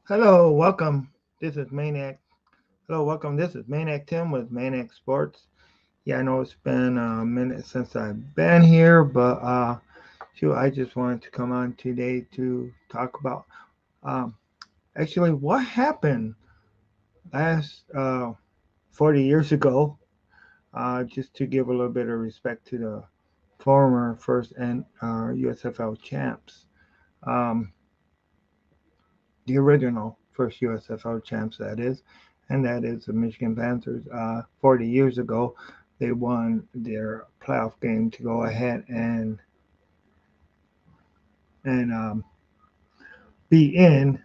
Hello, welcome. This is Maniac. Hello, welcome. This is Maniac Tim with Maniac Sports. Yeah, I know it's been a minute since I've been here, but I just wanted to come on today to talk about um, actually what happened last 40 years ago. Just to give a little bit of respect to the former first and USFL champs. Um, the original first USFL champs, that is, and that is the Michigan Panthers. 40 years ago, they won their playoff game to go ahead and be in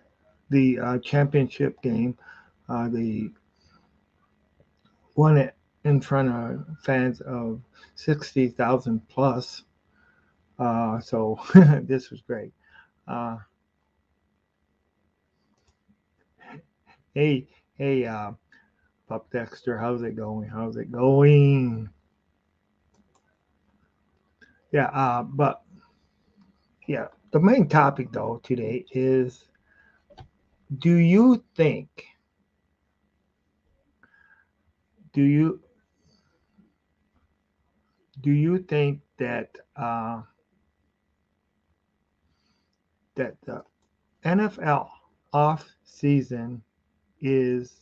the championship game. They won it in front of fans of 60,000 plus. So this was great. Uh, hey, hey, Pup Dexter, how's it going? How's it going? Yeah, but yeah, the main topic though today is do you think do you do you think that that the NFL off season is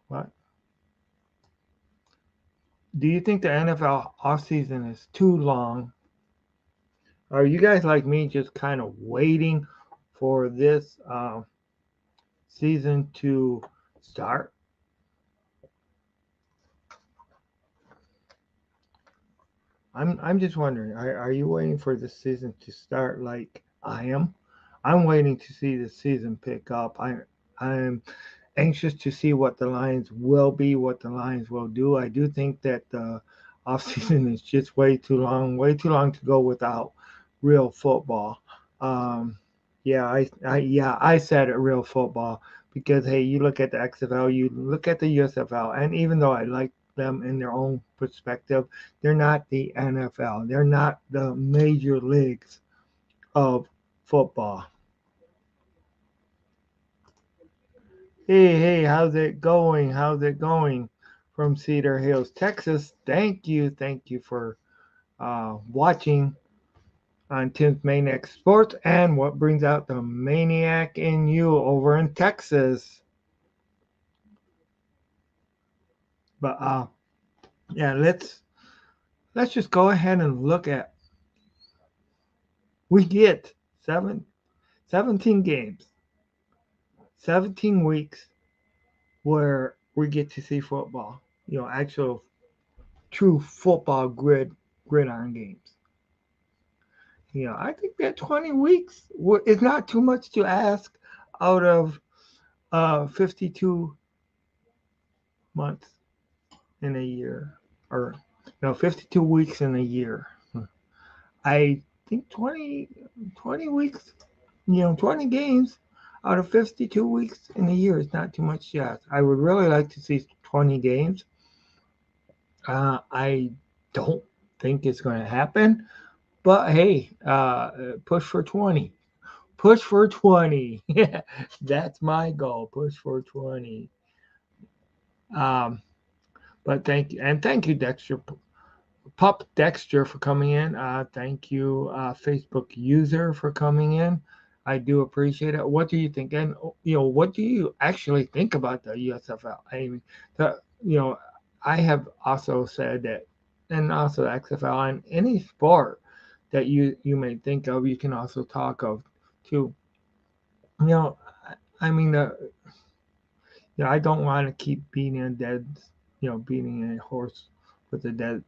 what? Do you think the NFL off season is too long? Are you guys like me just kind of waiting for this season to start? I'm just wondering, are you waiting for the season to start like I am? I'm waiting to see the season pick up. I'm anxious to see what the Lions will be, what the Lions will do. I do think that the offseason is just way too long to go without real football. Um, I said it, real football, because hey, you look at the XFL, you look at the USFL, and even though I like them in their own perspective, they're not the NFL. They're not the major leagues of football. Hey, how's it going? How's it going from Cedar Hills, Texas? Thank you for watching on Tim's Maniac Sports and what brings out the maniac in you over in Texas. But yeah, let's just go ahead and look at we get 17 games, 17 weeks where we get to see football. You know, actual true football gridiron games. You know, I think that 20 weeks is not too much to ask out of 52 months in a year, or no, 52 weeks in a year. I think 20 weeks, 20 games out of 52 weeks in a year is not too much to ask. I would really like to see 20 games. I don't think it's going to happen, but hey, push for 20. Push for 20. Yeah, that's my goal. Push for 20. Um, but thank you, Dexter, Pup Dexter, for coming in. Thank you, Facebook user, for coming in. I do appreciate it. What do you think? And what do you actually think about the USFL? I mean, the you know, I have also said that, and also XFL and any sport that you may think of, you can also talk of too. You know, I mean, I don't want to keep beating a dead, beating a horse with a dead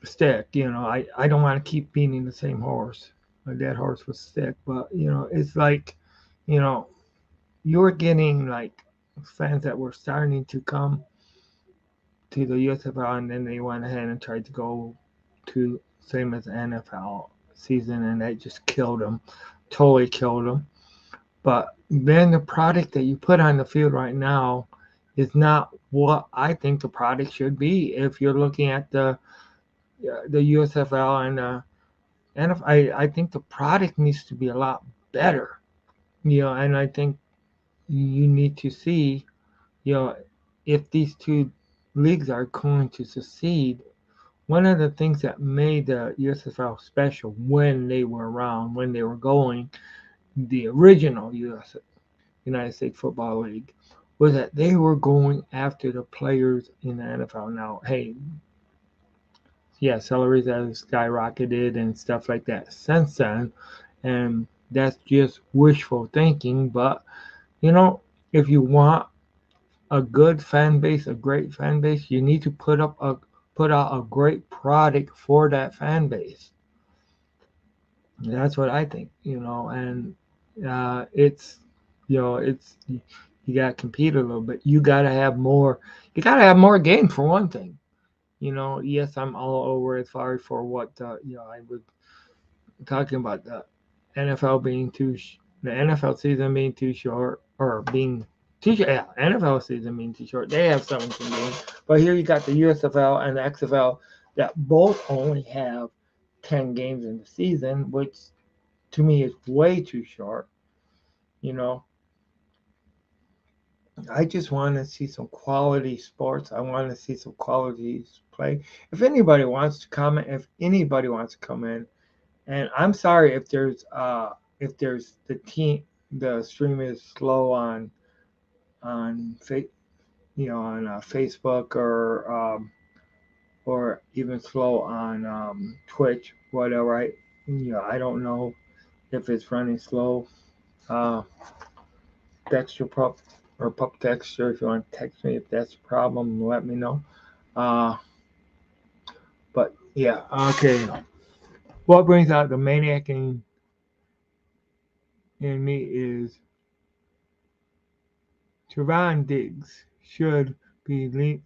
stick. I don't want to keep beating the same horse, a dead horse with stick. But it's like, you know, you're getting like fans that were starting to come to the USFL, and then they went ahead and tried to go to same as the NFL season, and that just killed them, totally killed them. But then the product that you put on the field right now is not what I think the product should be. If you're looking at the USFL and And if I think the product needs to be a lot better, and I think you need to see, you know, if these two leagues are going to succeed. One of the things that made the USFL special when they were around, when they were going, the original United States Football League, was that they were going after the players in the NFL. Now, hey, yeah, salaries have skyrocketed and stuff like that since then, and that's just wishful thinking. But you know, if you want a good fan base, a great fan base, you need to put out a great product for that fan base. That's what I think, and it's it's you got to compete a little bit. You got to have more. You got to have more games for one thing. Yes, I'm all over as far as for what I was talking about the NFL being the NFL season being too short or being too short. Yeah, NFL season being too short. They have 17 games, but here you got the USFL and the XFL that both only have 10 games in the season, which to me is way too short. You know, I just want to see some quality sports. I want to see some quality play. If anybody wants to comment, if anybody wants to come in, and I'm sorry if there's the stream is slow on on Facebook or even slow on Twitch, whatever. I don't know if it's running slow. Uh, text your pup or pup texture if you want to text me if that's a problem. Let me know. Uh, but yeah, okay. What brings out the maniac in me is Teron Diggs should be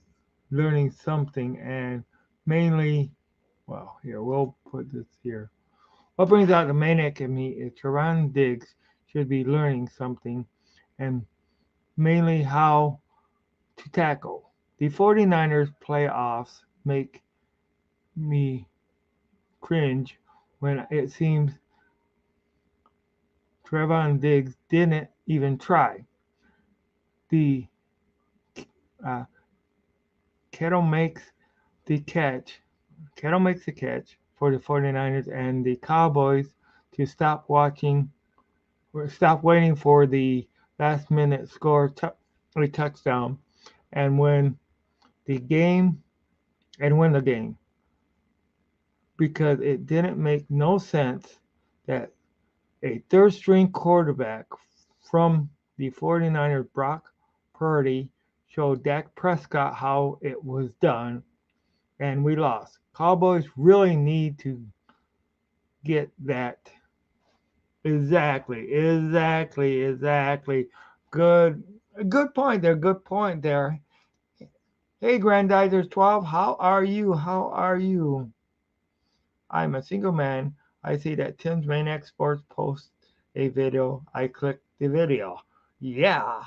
learning something, and mainly, well, here, we'll put this here. What brings out the maniac in me is Teron Diggs should be learning something, and mainly how to tackle. The 49ers playoffs make me cringe when it seems Trevon Diggs didn't even try. The uh, Kettle makes the catch. Kettle makes the catch for the 49ers and the Cowboys to stop waiting for the last minute score a touchdown and the game win the game because it didn't make no sense that a third string quarterback from the 49ers, Brock Purdy, showed Dak Prescott how it was done, and we lost. Cowboys really need to get that. Exactly. Good, good point there. Good point there. Hey, Grandizer 12, how are you? How are you? I'm a single man. I see that Tim's Maniac Sports posts a video. I click the video. Yeah.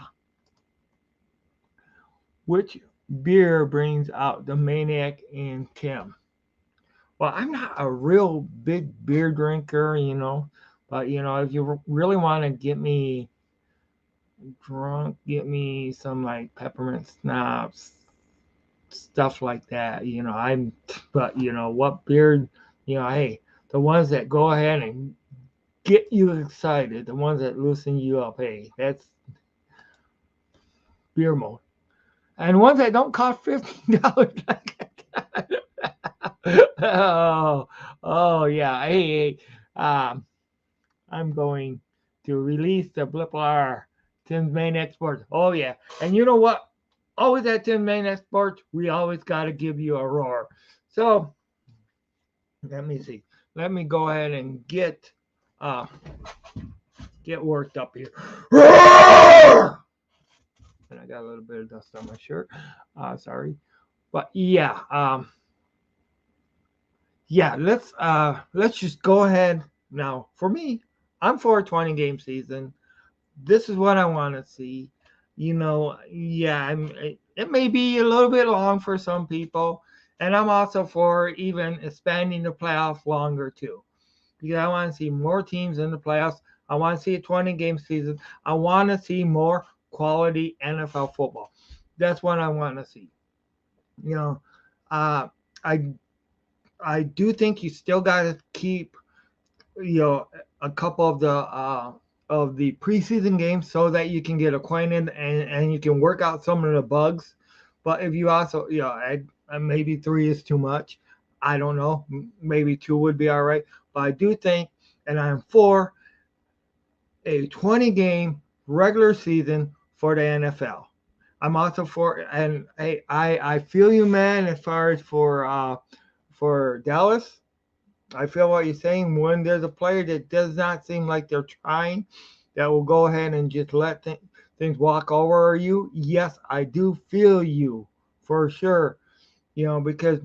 Which beer brings out the maniac in Tim? Well, I'm not a real big beer drinker, but if you really want to get me drunk, get me some like peppermint schnapps, stuff like that. But what beer, hey, the ones that go ahead and get you excited, the ones that loosen you up, hey, that's beer mode. And ones that don't cost $15. oh, oh yeah. Hey, um, I'm going to release the Bliplar Tim's Main Exports. Oh yeah. And you know what? Always at Tim's Main Exports, we always gotta give you a roar. So let me see. Let me go ahead and uh get worked up here. Roar! And I got a little bit of dust on my shirt. Sorry. But yeah, let's just go ahead now. For me, I'm for a 20 game season. This is what I want to see. Yeah, it may be a little bit long for some people, and I'm also for even expanding the playoffs longer too. because I want to see more teams in the playoffs. I want to see a 20-game season. I want to see more quality NFL football. That's what I want to see. You know, uh, I I do think you still got to keep a couple of the preseason games so that you can get acquainted and you can work out some of the bugs. But if you also maybe three is too much. I don't know. Maybe two would be all right. But I do think, and I'm for a 20 game regular season for the NFL. I'm also for, and hey, I feel you, man. As far as for Dallas, I feel what you're saying. When there's a player that does not seem like they're trying, that will go ahead and just let things walk over you. Yes, I do feel you for sure. Because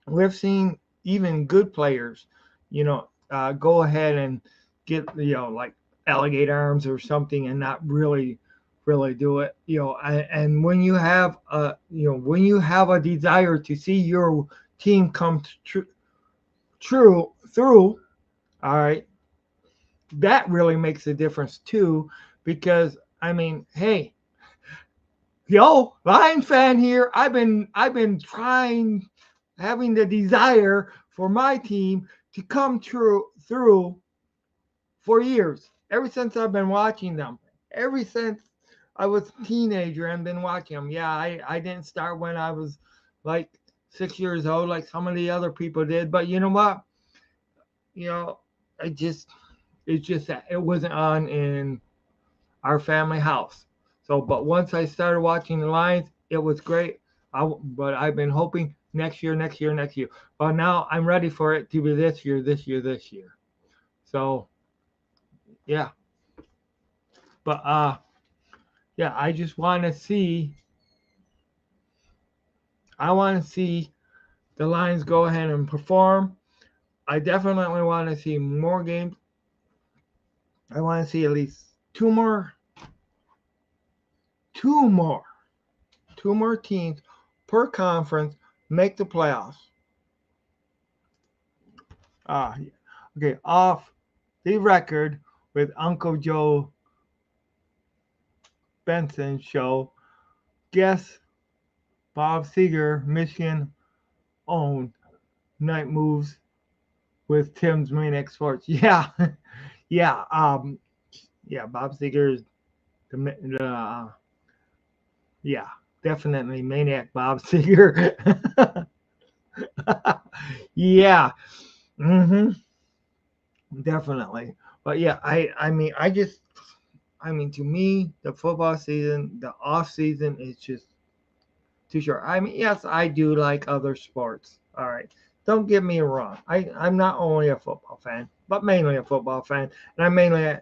we've seen even good players, go ahead and get, like alligator arms or something and not really do it. And when you have when you have a desire to see your team come true through, all right, that really makes a difference too, because I mean, hey, Lion fan here. I've been trying, having the desire for my team to come true through for years. Ever since I've been watching them. Ever since I was a teenager and been watching them. Yeah, I didn't start when I was like 6 years old like some of the other people did. But you know what? You know, I just it's just that it wasn't on in our family house. So, but once I started watching the Lions, it was great. But I've been hoping next year, next year, next year. But now I'm ready for it to be this year, this year, this year. So, yeah. But yeah, I just want to see. I want to see the Lions go ahead and perform. I definitely want to see more games. I want to see at least two more, two more teams per conference make the playoffs. Ah, okay, off the record with Uncle Joe Benson show. Guess Bob Seger, Michigan owned Night Moves with Tim's Maniac Sports. Yeah, yeah, yeah. Bob Seger is the yeah, definitely Maniac Bob Seger. Yeah, mm-hmm, definitely. But yeah, I mean, to me, the football season, the off season is just too short. I mean, yes, I do like other sports. All right, don't get me wrong. I'm not only a football fan, but mainly a football fan, and I'm mainly an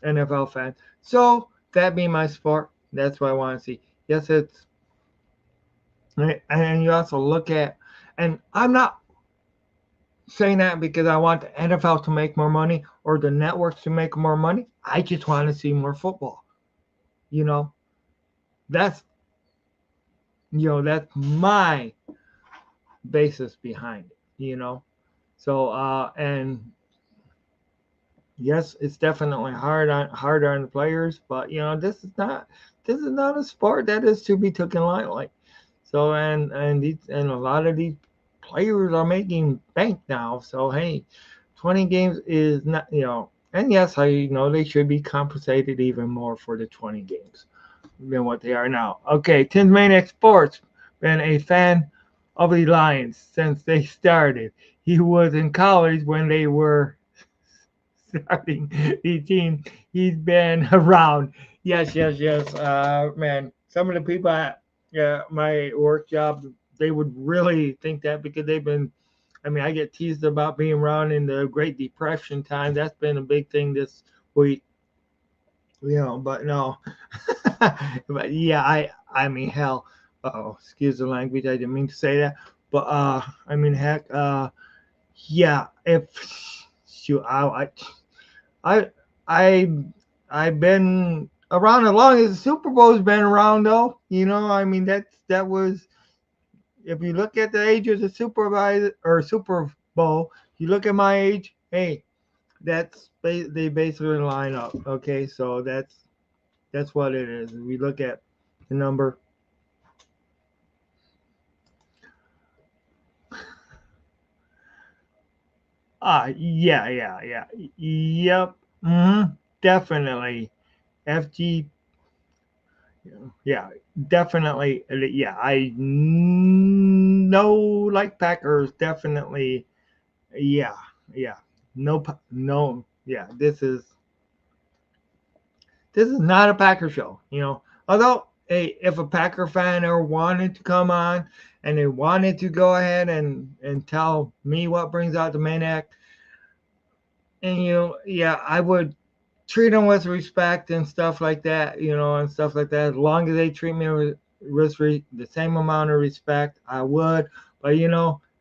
NFL fan. So that being my sport, that's what I want to see. Yes, it's and you also look at, and I'm not saying that because I want the NFL to make more money or the networks to make more money. I just want to see more football. You know, that's that's my basis behind it. So and yes, it's definitely harder on the players, but this is not a sport that is to be taken lightly. So and a lot of these players are making bank now. So hey, 20 games is not and yes, I know they should be compensated even more for the 20 games than what they are now. Okay, Tim's Maniac Sports been a fan of the Lions since they started. He was in college when they were starting the team. He's been around. Yes, yes, yes. Man, some of the people at my work job, they would really think that because they've been. I mean, I get teased about being around in the Great Depression time. That's been a big thing this week. But no. But yeah, I mean, hell. Oh, excuse the language. I didn't mean to say that. But I mean, heck. Yeah. If shoot, I I I've been around as long as the Super Bowl's been around, though. I mean that was, if you look at the age of the Super Bowl, you look at my age, hey, they basically line up. Okay, so that's what it is. We look at the number. Yeah. Yep. Definitely. FG. Yeah, definitely. Yeah, I know like Packers definitely. Yeah, yeah. No, no. Yeah, this is not a Packer show. Although, hey, if a Packer fan ever wanted to come on and they wanted to go ahead and tell me what brings out the Maniac, and yeah, I would treat them with respect and stuff like that, and stuff like that. As long as they treat me with the same amount of respect, I would. But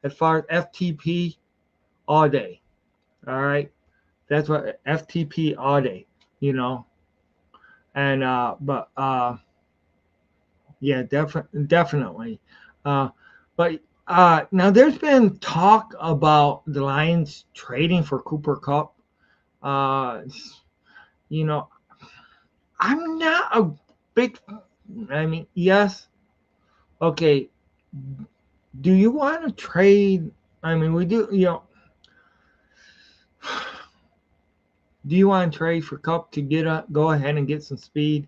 as far as FTP, all day. All right, that's what FTP all day. You know, and but yeah, definitely. Uh, but now there's been talk about the Lions trading for Cooper Cup. Uh, you know, I'm not a big. I mean, yes, okay. Do you want to trade? I mean, we do. Do you want to trade for Cup to go ahead and get some speed?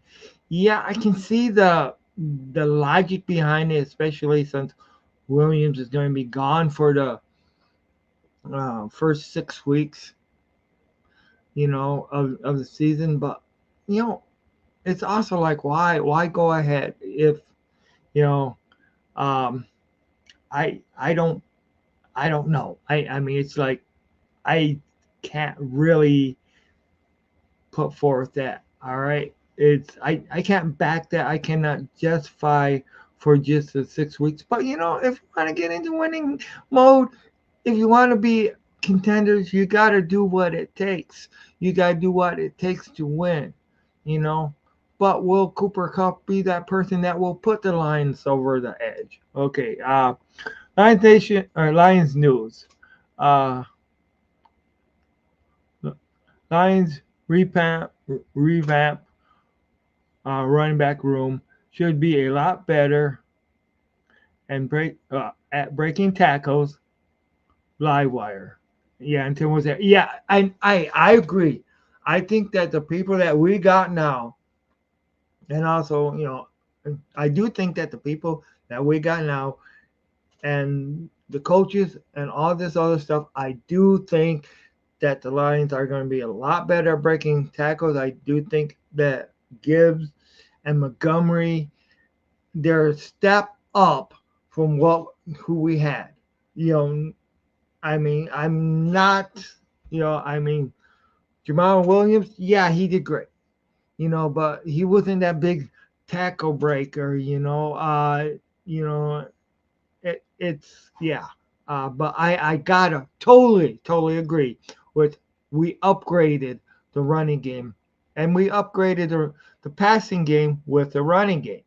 Yeah, I can see the logic behind it, especially since Williams is going to be gone for the first 6 weeks, of the season. But you know, it's also like why go ahead if you know um, I don't know. I mean, it's like I can't really put forth that. All right, I can't back that. I cannot justify for just the 6 weeks. But if you want to get into winning mode, if you want to be contenders, you got to do what it takes. You got to do what it takes to win. You know. But will Cooper Cup be that person that will put the Lions over the edge? Okay. Lions Nation or Lions News. Uh, Lions revamp running back room should be a lot better and at breaking tackles. Live wire. Yeah, and Tim was there. Yeah, I agree. I think that the people that we got now, and also I do think that the people that we got now and the coaches and all this other stuff, I do think that the Lions are going to be a lot better at breaking tackles. I do think that Gibbs and Montgomery, they're a step up from who we had. You know, I mean, I'm not, I mean, Jamal Williams, yeah, he did great, but he wasn't that big tackle breaker, you know, it's yeah. But I gotta totally agree with we upgraded the running game and we upgraded the passing game with the running game.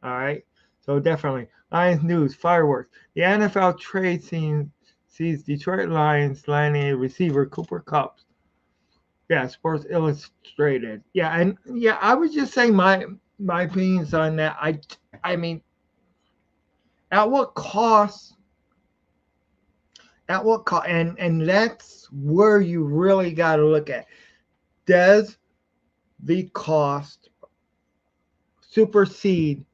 All right. So definitely Lions news fireworks. The NFL trade scene sees Detroit Lions landing a receiver Cooper Cup. Yeah, Sports Illustrated. Yeah, and yeah, I was just saying my opinions on that. I mean, at what cost and that's where you really got to look at, does the cost supersede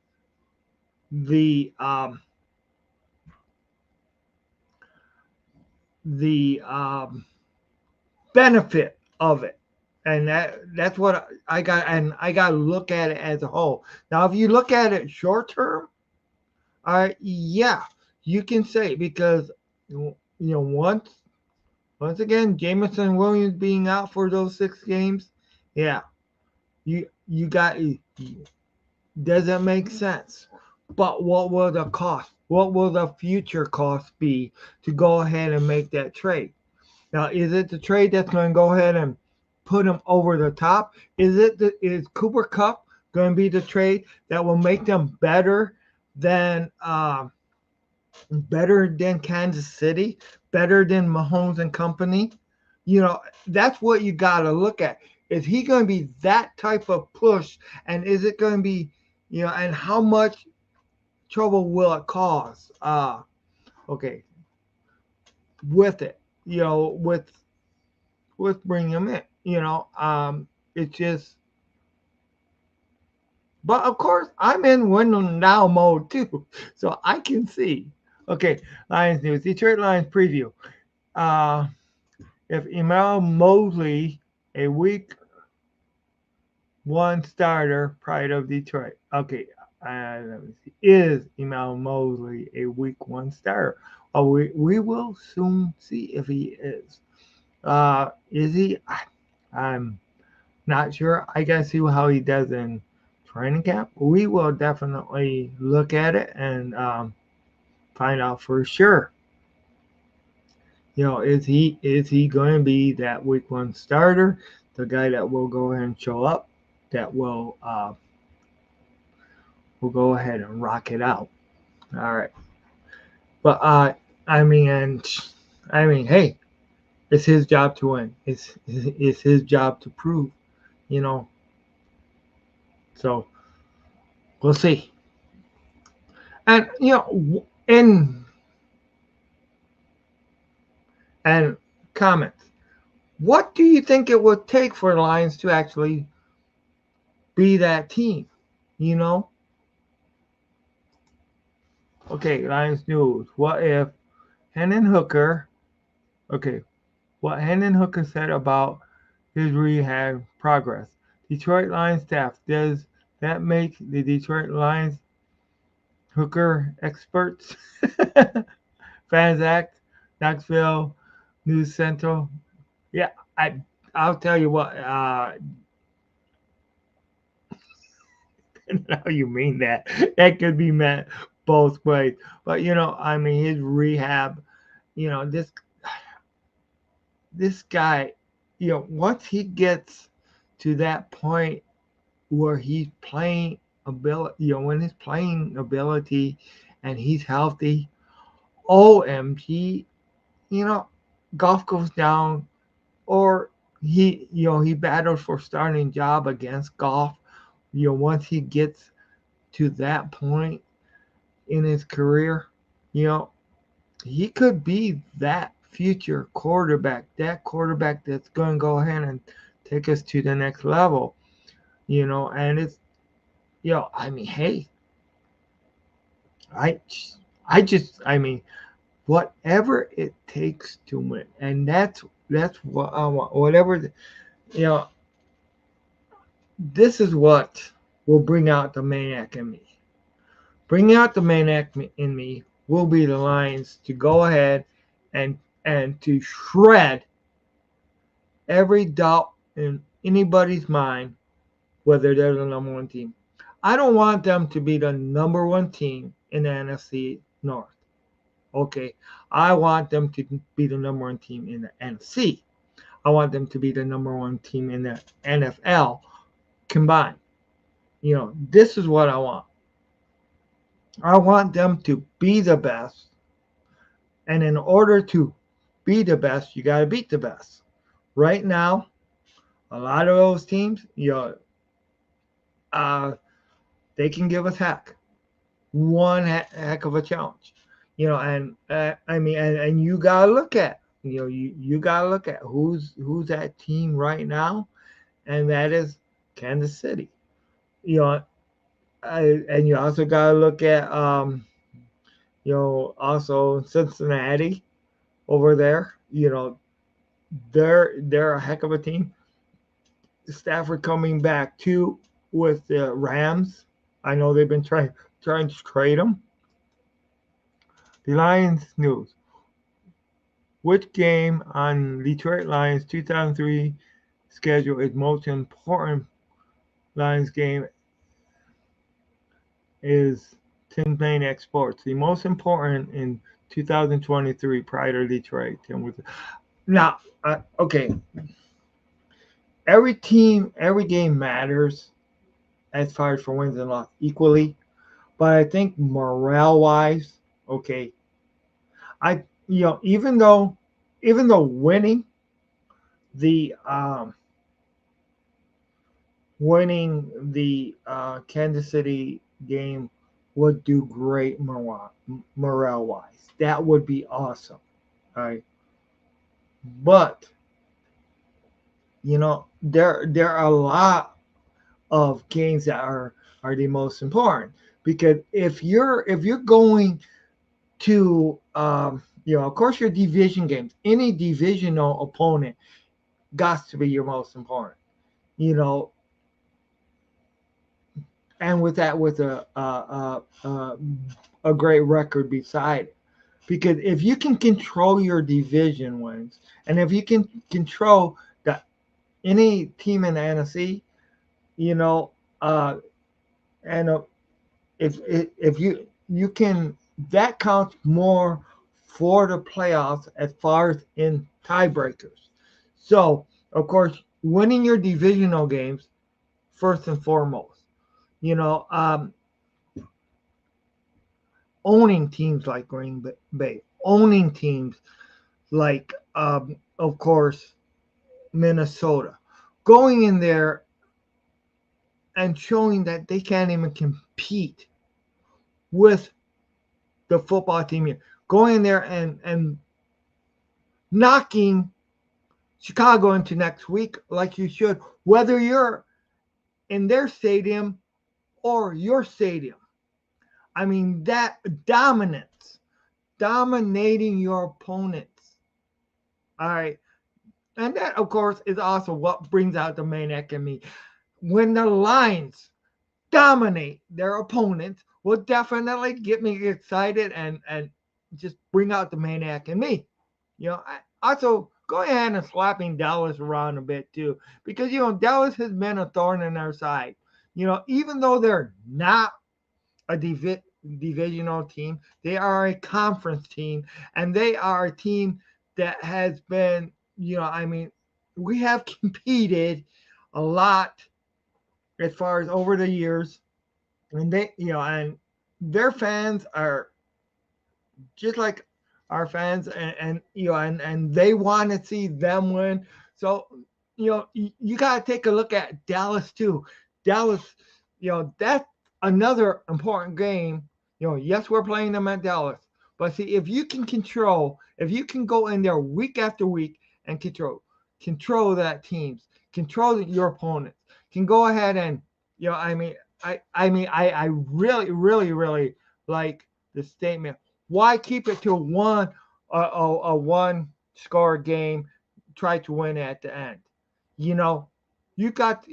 the benefit of it? And that's what I got to look at it as a whole. Now if you look at it short term, all right, yeah, you can say, because once again, Jameson Williams being out for those 6 games, yeah, you got, doesn't make sense. But what will the cost? What will the future cost be to go ahead and make that trade? Now, is it the trade that's going to go ahead and put him over the top? Is Cooper Cup going to be the trade that will make them than better than Kansas City, better than Mahomes and company? That's what you got to look at. Is he going to be that type of push, and is it going to be, and how much trouble will it cause? Okay, with it, with bringing him in, it's just. But of course, I'm in win now mode too, so I can see. Okay, Lions news, Detroit Lions preview. Uh, if Emil Mosley, a week one starter, pride of Detroit. Okay, let me see. Is Emil Mosley a week one starter? We will soon see if he is. Is he? I'm not sure. I gotta see how he does in training camp. We will definitely look at it and find out for sure. Is he going to be that week one starter, the guy that will go ahead and show up, that will go ahead and rock it out. All right, but I mean, and I mean, hey, it's his job to win. It's his job to prove, you know. So we'll see. And and comments. What do you think it would take for the Lions to actually be that team? You know? Okay, Lions news. What if Hendon Hooker, okay, what Hendon Hooker said about his rehab progress. Detroit Lions staff, does that make the Detroit Lions Hooker experts? Fans Act, Knoxville, News Central. Yeah, I'll tell you what, how you mean that. That could be meant both ways. But I mean his rehab, this guy, once he gets to that point where he's playing ability, when his playing ability and he's healthy, OMG, you know, golf goes down, or he battles for starting job against golf. Once he gets to that point in his career, you know, he could be that future quarterback, that quarterback that's going to go ahead and take us to the next level, and it's, I mean, hey, I, I mean, whatever it takes to win, and that's what I want. Whatever, you know, this is what will bring out the maniac in me. Bring out the maniac in me will be the Lions to go ahead and to shred every doubt in anybody's mind whether they're the number one team. I don't want them to be the number one team in the NFC North. Okay, I want them to be the number one team in the NFC. I want them to be the number one team in the NFL combined. This is what I want. I want them to be the best. And in order to be the best, you got to beat the best. Right now, a lot of those teams, uh, they can give us one heck of a challenge. And I mean, and you gotta look at, you gotta look at who's that team right now, and that is Kansas City. You know, and you also gotta look at, also Cincinnati over there. They're a heck of a team. Stafford coming back too with the Rams. I know they've been trying to trade him. The Lions news. Which game on Detroit Lions 2003 schedule is most important? Lions game is Tim Maniac Sports. The most important in 2023 prior to Detroit. Now, okay. Every team, every game matters as far as for wins and losses equally. But I think morale wise, okay, even though winning the winning the Kansas City game would do great morale wise. That would be awesome. All right. But there are a lot of games that are the most important, because if you're going to of course your division games, any divisional opponent got to be your most important. You know, and with that, with a great record beside it. Because if you can control your division wins, and if you can control the any team in the NFC, you know, uh, and if you can, that counts more for the playoffs as far as in tiebreakers. So of course, winning your divisional games first and foremost. You know, owning teams like Green Bay, owning teams like, of course, Minnesota, going in there and showing that they can't even compete with the football team here, going in there and knocking Chicago into next week like you should, whether you're in their stadium or your stadium. I mean, that dominance, dominating your opponents. All right. And that, of course, is also what brings out the maniac in me. When the Lions dominate their opponents, will definitely get me excited and just bring out the maniac in me. I also go ahead and slapping Dallas around a bit too, because Dallas has been a thorn in our side. Even though they're not a divisional team, they are a conference team, and they are a team that has been, I mean, we have competed a lot as far as over the years, and and their fans are just like our fans, and they want to see them win. So you got to take a look at Dallas too. Dallas, that's another important game. Yes, we're playing them at Dallas, but see, if you can go in there week after week and control that teams, control your opponents, can go ahead and I mean, I really, really, really like the statement. Why keep it to a one score game? Try to win at the end. You know, you got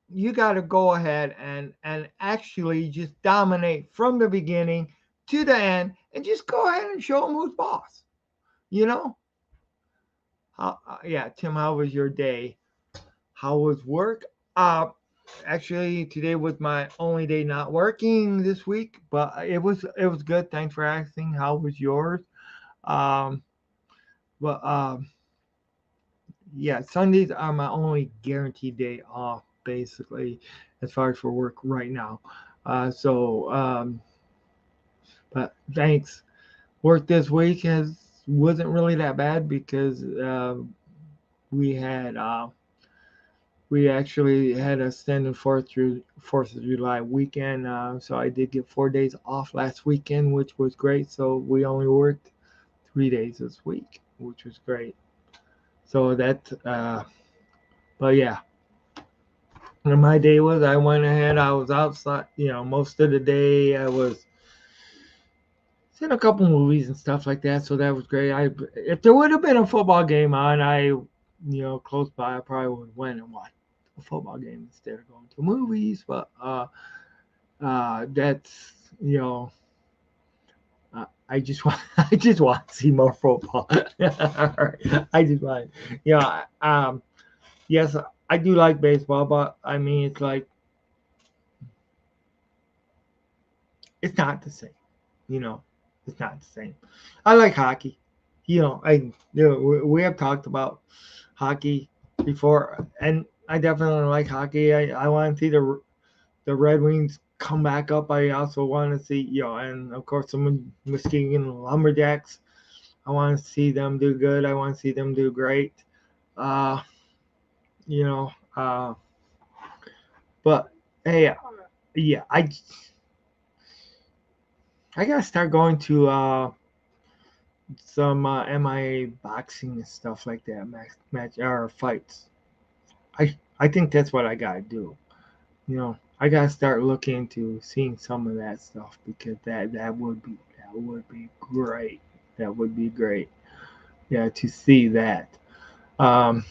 you got to go ahead and actually just dominate from the beginning to the end, and just go ahead and show them who's boss. You know, yeah, Tim, how was your day? How was work? Uh, Actually, today was my only day not working this week, but it was good. Thanks for asking. How was yours? Um, but Yeah, Sundays are my only guaranteed day off, basically, as far as for work right now. But thanks. Work this week has wasn't really that bad, because we had we actually had a standing Fourth of July weekend, so I did get 4 days off last weekend, which was great. So we only worked 3 days this week, which was great. So but yeah, and my day was, I went ahead, I was outside, most of the day I was seeing a couple movies and stuff like that. So that was great. If there would have been a football game on, close by, I probably would have went and watched a football game instead of going to movies. But that's I just want I just want to see more football. I just want, you know, yes, I do like baseball, but I mean, it's not the same. You know, it's not the same. I like hockey. We have talked about hockey before, and I definitely like hockey. I want to see the Red Wings come back up. I also want to see, and of course, some Muskegon Lumberjacks. I want to see them do good. I want to see them do great. Uh, you know, but hey, yeah, I gotta start going to some MIA boxing and stuff like that, match or fights. I think that's what I gotta do. I gotta start looking into seeing some of that stuff because that would be great. That would be great. Yeah, to see that. Um,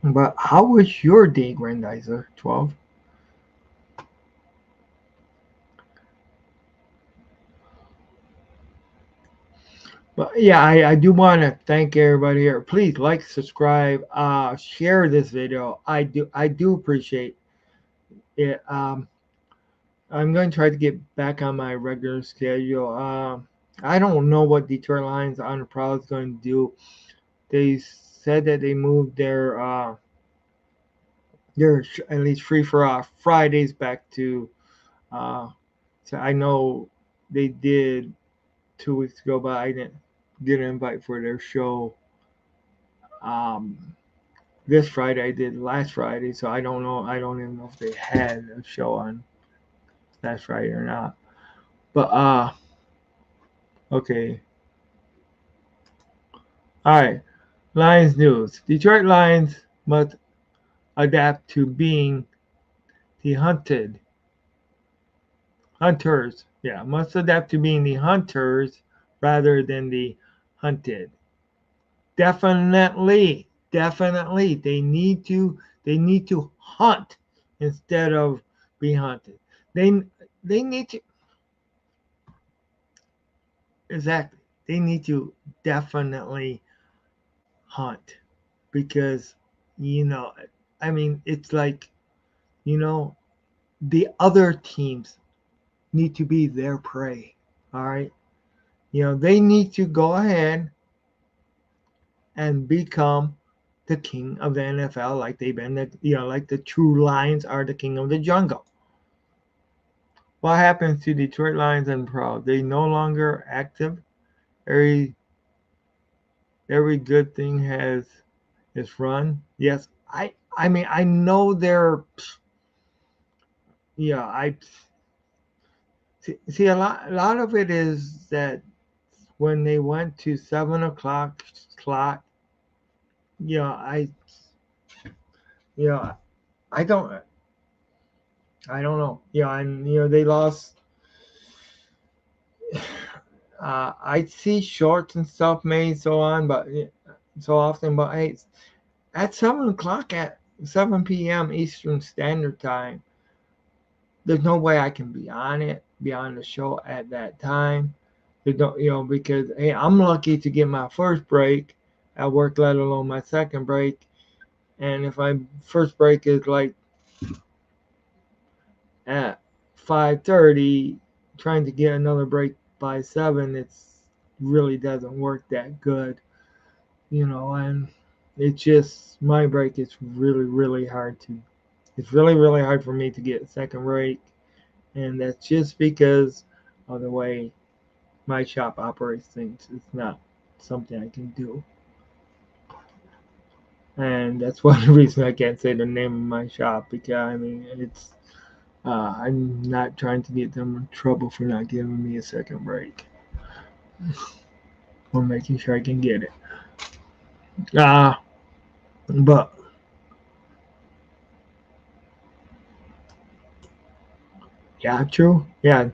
but how was your day, Grandizer 12? But yeah, I do want to thank everybody here. Please like, subscribe, share this video. I do appreciate it. I'm going to try to get back on my regular schedule. I don't know what Detroit Lions on the Prowl is going to do. They said that they moved their at least free for Fridays back to. Uh, so I know they did 2 weeks ago, but I didn't get an invite for their show. Um, this Friday I did last Friday, so I don't know. I don't even know if they had a show on last Friday or not. But okay. All right. Lions news. Detroit Lions must adapt to being the hunters. Yeah, must adapt to being the hunters rather than the hunted. Definitely, they need to hunt instead of be hunted. They they need to exactly. They need to definitely hunt because you know, I mean, it's like you know the other teams need to be their prey. All right, they need to go ahead and become the king of the NFL, like they've been, like the true Lions are the king of the jungle. What happens to Detroit Lions and Pro? They no longer active. Every every good thing has its run. Yes, I mean I know they're I see a lot of it is that when they went to 7 o'clock slot, I you know I don't I don't know. And they lost. I see shorts and stuff made so on, but so often. But hey, at 7 o'clock at 7 p.m. Eastern Standard Time, there's no way I can be on the show at that time. They don't, because hey, I'm lucky to get my first break at work, let alone my second break. And if my first break is like at 5:30, trying to get another break by 7, it's really doesn't work that good, and it's just my break is really really hard to it's really really hard for me to get a second break, and that's just because of the way my shop operates things. It's not something I can do, and that's one of the reasons I can't say the name of my shop, because I mean it's I'm not trying to get them in trouble for not giving me a second break or making sure I can get it. Uh, but yeah, true. Yeah.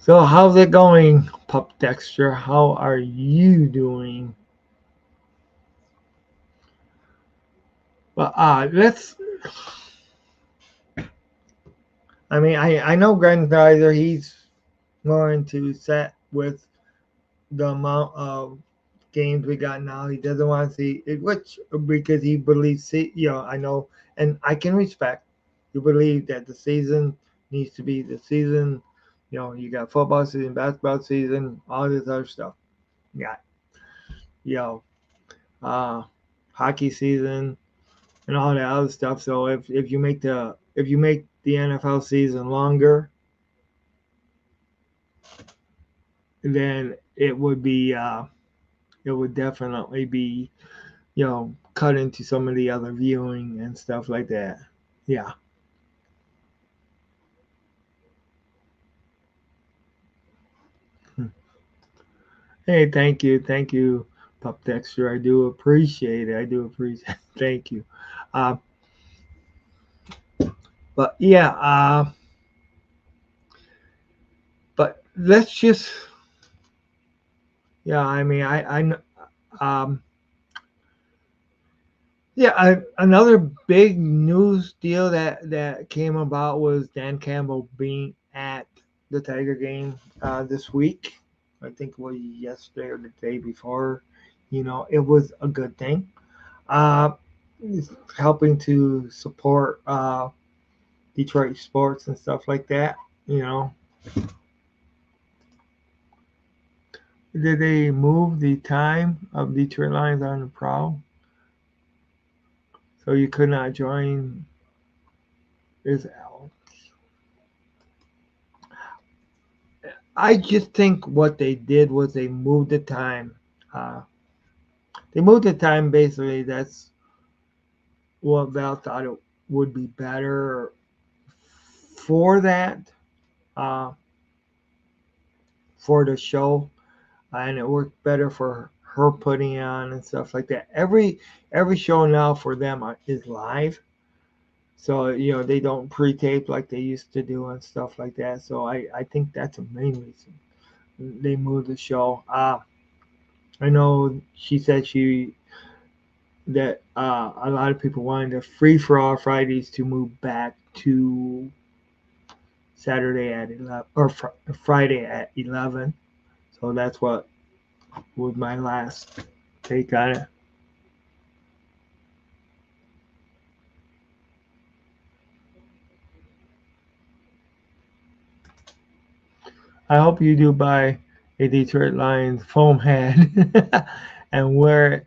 So how's it going, Pup Dexter? How are you doing? Well, let's. I mean, I know Grandizer. He's going to set with the amount of games we got now. He doesn't want to see it, which because he believes, I know, and I can respect. You believe that the season needs to be the season. You got football season, basketball season, all this other stuff. Yeah, you know, uh, hockey season and all that other stuff. So if you make the NFL season longer, then it would be it would definitely be, cut into some of the other viewing and stuff like that. Yeah. Hey, thank you, Pup Dexter. I do appreciate it. I do appreciate it. Thank you. Uh, but yeah, but let's just, yeah. I mean, yeah. Another big news deal that came about was Dan Campbell being at the Tiger game this week. I think it was yesterday or the day before. It was a good thing. Uh, it's helping to support Detroit sports and stuff like that. You know, did they move the time of Detroit Lions on the Prowl so you could not join? Is I just think what they did was they moved the time. Uh, they moved the time basically. That's what Val thought it would be better for that, uh, for the show, and it worked better for her putting on and stuff like that. Every show now for them is live, so they don't pre-tape like they used to do and stuff like that. So I think that's the main reason they moved the show. I know she said that a lot of people wanted the free for all Fridays to move back to Saturday at 11 or Friday at 11. So that's what was my last take on it. I hope you do buy a Detroit Lions foam head and wear it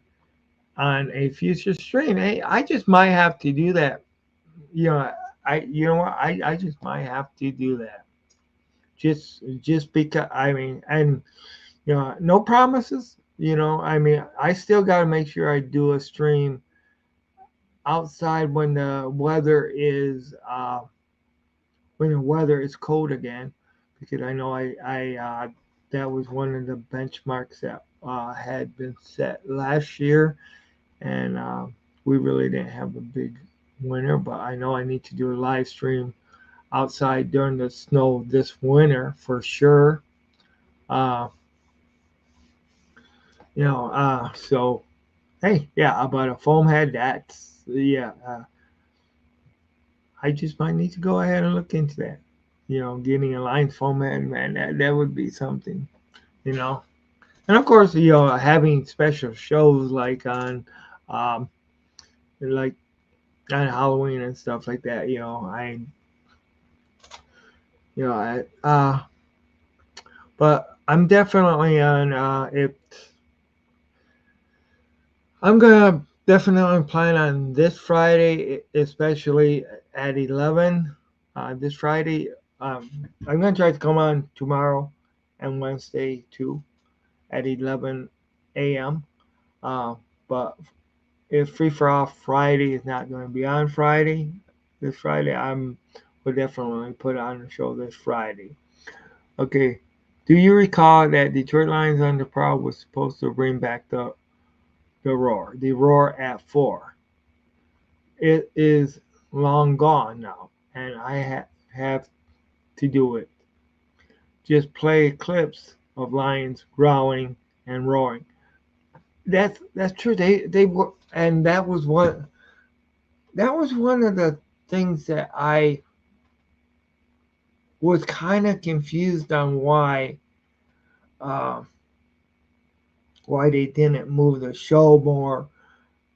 on a future stream. Hey, I just might have to do that. You know, you know what? I just might have to do that. Just because I mean, and no promises. I mean, I still got to make sure I do a stream outside when the weather is cold again, because I know I that was one of the benchmarks that had been set last year, and we really didn't have a big winter. But I know I need to do a live stream outside during the snow this winter for sure. Uh, so hey, yeah, about a foam head, that's yeah. I just might need to go ahead and look into that. Getting a line foam head, man, that would be something. You know, and of course, having special shows um, like on Halloween and stuff like that. You know, I, but I'm definitely on. If I'm gonna definitely plan on this Friday, especially at 11. This Friday, um, I'm gonna try to come on tomorrow and Wednesday too at 11 a.m. Uh, but if Free for All Friday is not going to be on Friday, this Friday, will definitely put on the show this Friday. Okay. Do you recall that Detroit Lions on the Prowl was supposed to bring back the roar at 4? It is long gone now, and I have to do it. Just play clips of lions growling and roaring. That's true. They were, and that was one of the things that I was kind of confused on uh, why they didn't move the show more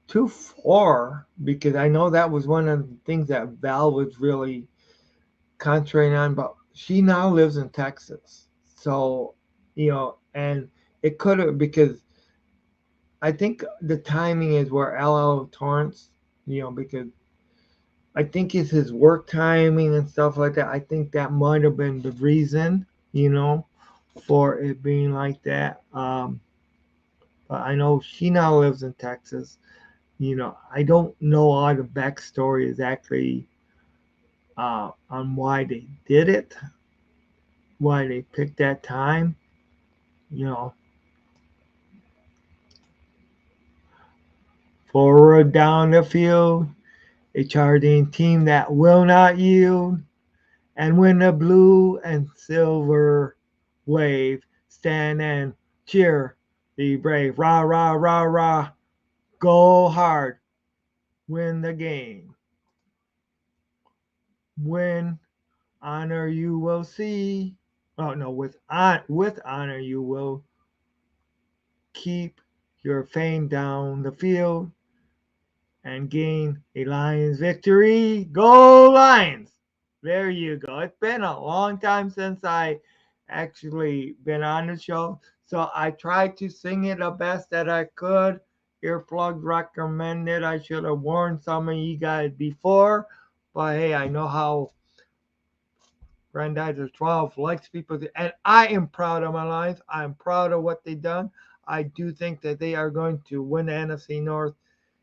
too far, because I know that was one of the things that Val was really concentrating on. But she now lives in Texas, so and it could have, because I think the timing is where LL Torrance, because I think it's his work timing and stuff like that. I think that might have been the reason, you know. for it being like that. But I know she now lives in Texas. I don't know all the backstory exactly on why they did it, why they picked that time. You know, forward down the field, a charging team that will not yield. And when the blue and silver wave, stand and cheer, be brave. Rah, rah, rah, rah. Go hard. Win the game. Win honor you will see. Oh no, with honor you will keep your fame down the field and gain a Lions victory. Go Lions! There you go. It's been a long time since I actually been on the show, so I tried to sing it the best that I could. Earplugs recommended. I should have warned some of you guys before, but hey, I know how Grandizer 12 likes people, and I am proud of my Lions. I'm proud of what they've done. I do think that they are going to win the NFC North.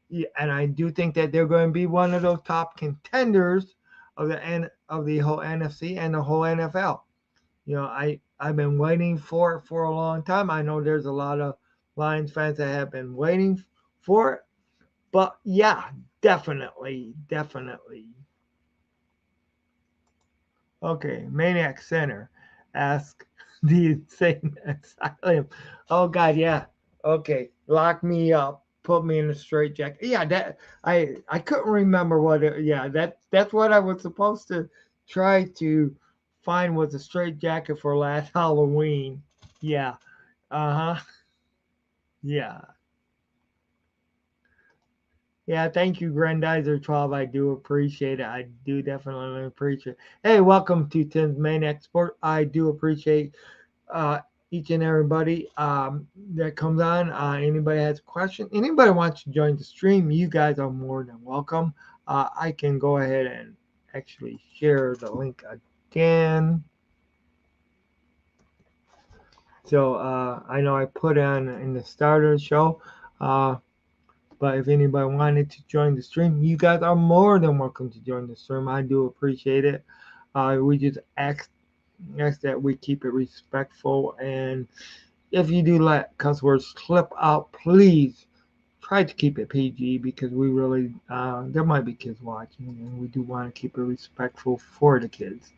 Yeah, and I do think that they're going to be one of those top contenders of the whole NFC and the whole NFL. I've been waiting for it for a long time. I know there's a lot of Lions fans that have been waiting for it, but yeah, definitely, definitely. Okay, Maniac Center. Ask the insane asylum. Oh God, yeah. Okay, lock me up. Put me in a straitjacket. Yeah, that I couldn't remember what it. Yeah, that's what I was supposed to try to find was a straitjacket for last Halloween. Yeah. Uh huh. Yeah. Yeah, thank you, Grandizer 12. I do appreciate it. I do definitely appreciate it. Hey, welcome to Tim's Main Export. I do appreciate uh, each and everybody that comes on. Anybody has a question, anybody wants to join the stream, you guys are more than welcome. I can go ahead and actually share the link again. So I know I put on in the start of the show. Uh, But if anybody wanted to join the stream, you guys are more than welcome to join the stream. I do appreciate it. We just ask that we keep it respectful. And if you do let cuss words slip out, please try to keep it PG because we really, there might be kids watching and we do want to keep it respectful for the kids.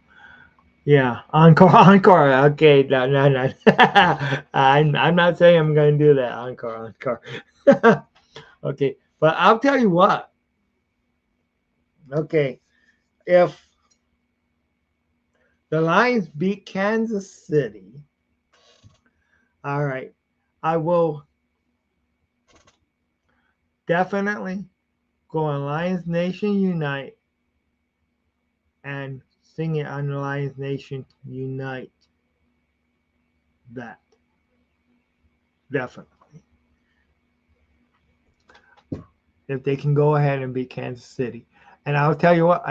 Yeah, encore, encore. Okay, no, no, no. I'm not saying I'm going to do that. Encore, encore. Okay, but I'll tell you what. Okay, if the Lions beat Kansas City, all right, I will definitely go on Lions Nation Unite and sing it on the Lions Nation Unite. That definitely. If they can go ahead and beat Kansas City, and I'll tell you what,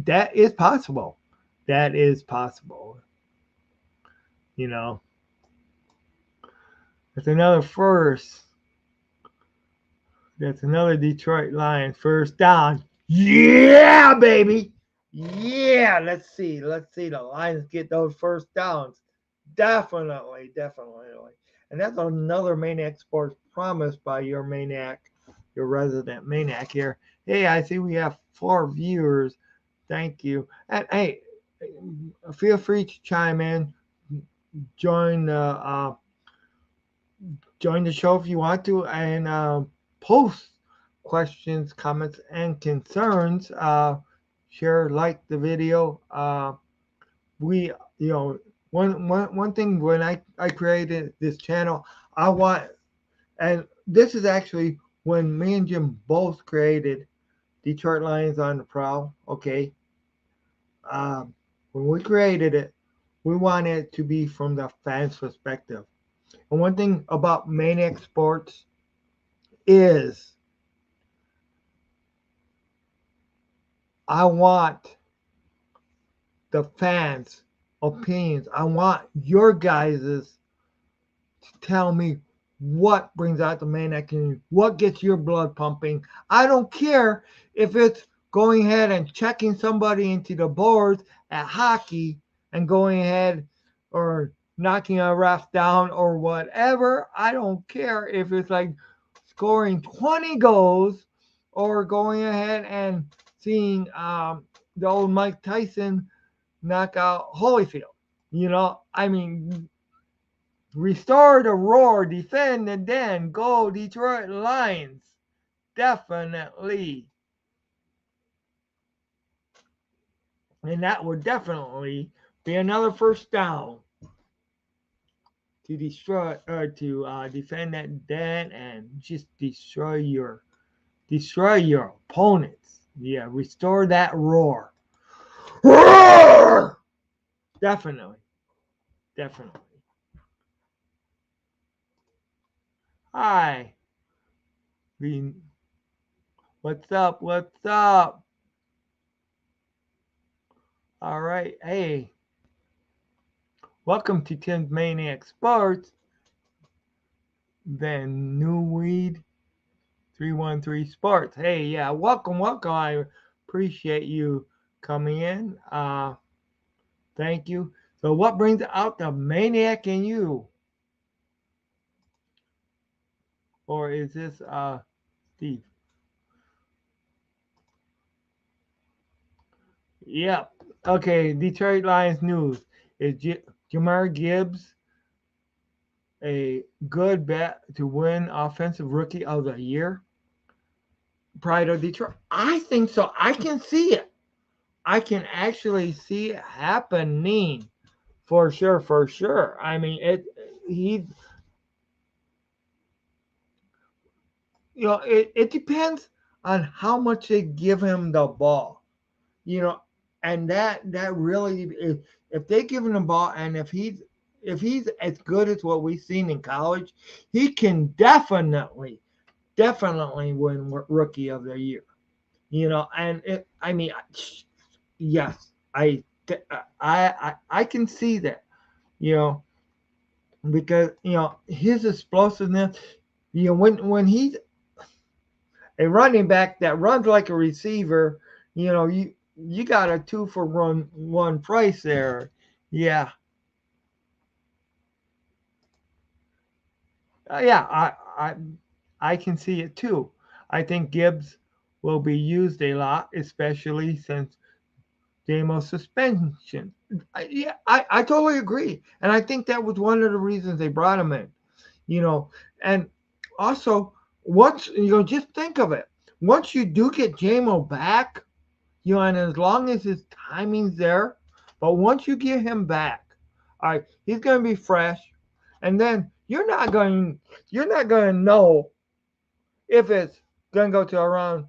that is possible. That is possible. You know, it's another first. That's another Detroit Lions first down. Yeah, baby. Yeah, let's see. Let's see the Lions get those first downs. Definitely, definitely. And that's another Maniac Sports promise by your Maniac, your resident Maniac here. Hey, I see we have 4 viewers. Thank you. And hey, feel free to chime in, join the uh, join the show if you want to, and post questions, comments, and concerns. Share, like the video. We, you know, one thing when I created this channel, I want, and this is actually when me and Jim both created Detroit Lions on the Prowl. Okay, when we created it, we wanted it to be from the fans' perspective. And one thing about Maniac Sports is I want the fans opinions. I want your guys's to tell me what brings out the Maniac in you, what gets your blood pumping. I don't care if it's going ahead and checking somebody into the boards at hockey and going ahead or knocking a ref down or whatever. I don't care if it's like scoring 20 goals or going ahead and seeing the old Mike Tyson knock out Holyfield. I mean, restore the roar, defend, and then go Detroit Lions. Definitely. And that would definitely be another first down to defend that den and just destroy your opponents. Yeah, restore that roar. Roar! Definitely. Definitely. Hi. What's up? What's up? All right. Hey, welcome to Tim's Maniac Sports. Then New Weed 313 Sports. Hey, yeah, welcome, welcome. I appreciate you coming in. Thank you. So, what brings out the maniac in you? Or is this Steve? Yep. Okay, Detroit Lions news. Is Jamar Gibbs a good bet to win Offensive Rookie of the Year? Pride of Detroit. I think so. I can see it. I can actually see it happening for sure. For sure. I mean, he. It depends on how much they give him the ball. You know, and that really, if they give him the ball, and if he's as good as what we've seen in college, he can definitely win Rookie of the Year. And I mean, yes, I can see that. You know, because his explosiveness. When he's a running back that runs like a receiver, you got a 2-for-one price there. Yeah, yeah, I can see it too. I think Gibbs will be used a lot, especially since Damo's suspension. Yeah, I totally agree, and I think that was one of the reasons they brought him in. You know, and also once just think of it. Once you do get JMO back, and as long as his timing's there, but once you get him back, all right, he's going to be fresh, and then you're not going to know if it's going to go to around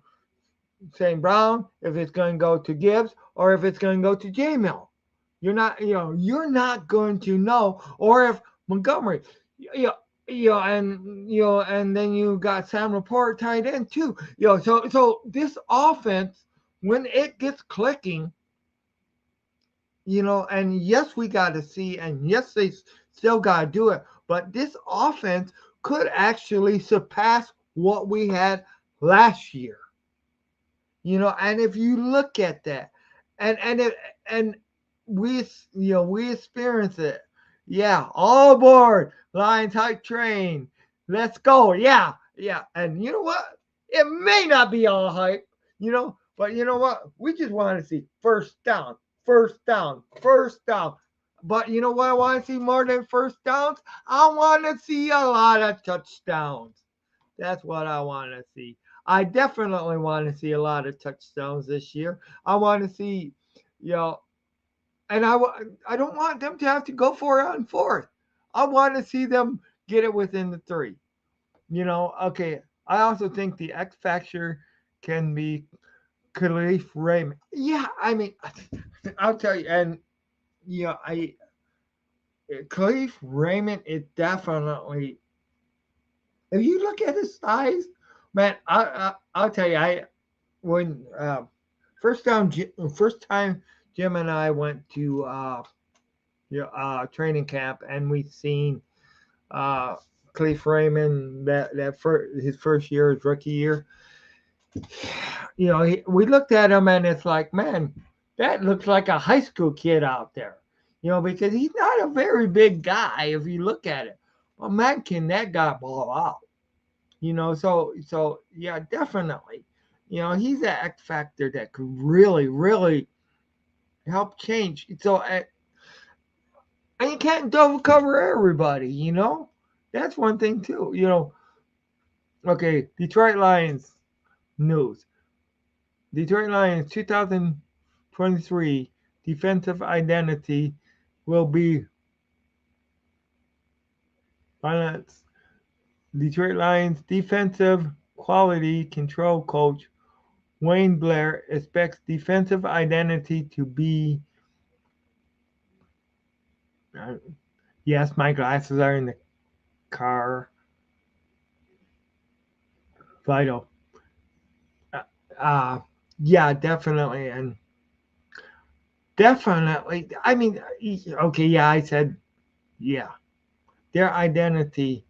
St. Brown, if it's going to go to Gibbs, or if it's going to go to J Mill. You're not going to know, or if Montgomery, and then you got Sam Laporte tied in too. So this offense, when it gets clicking, and yes, we got to see, and yes, they still got to do it, but this offense could actually surpass what we had last year. And if you look at that, and we we experience it. Yeah, all aboard Lions Hype Train. Let's go. Yeah, yeah. And you know what? It may not be all hype, but you know what? We just want to see first down, first down, first down. But you know what I want to see more than first downs? I want to see a lot of touchdowns. That's what I want to see. I definitely want to see a lot of touchdowns this year. I want to see, you know, and I don't want them to have to go for it on fourth. I want to see them get it within the three. Okay. I also think the X factor can be Khalif Raymond. Yeah, I mean, I'll tell you, and I Khalif Raymond is definitely. If you look at his size, man, I'll tell you, when first time Jim and I went to training camp, and we've seen uh, Cliff Raymond his first year, his rookie year. We looked at him and it's like, man, that looks like a high school kid out there. Because he's not a very big guy if you look at it. But man, can that guy ball out? So yeah, definitely. He's an X factor that could really, really help change. And you can't double cover everybody. That's one thing too. Okay, Detroit Lions news. Detroit Lions 2023 defensive identity will be balance. Detroit Lions defensive quality control coach Wayne Blair expects defensive identity to be. Uh, yes, my glasses are in the car. Vital. Uh, uh, yeah, definitely. And definitely. I mean, okay, yeah, I said, yeah, their identity.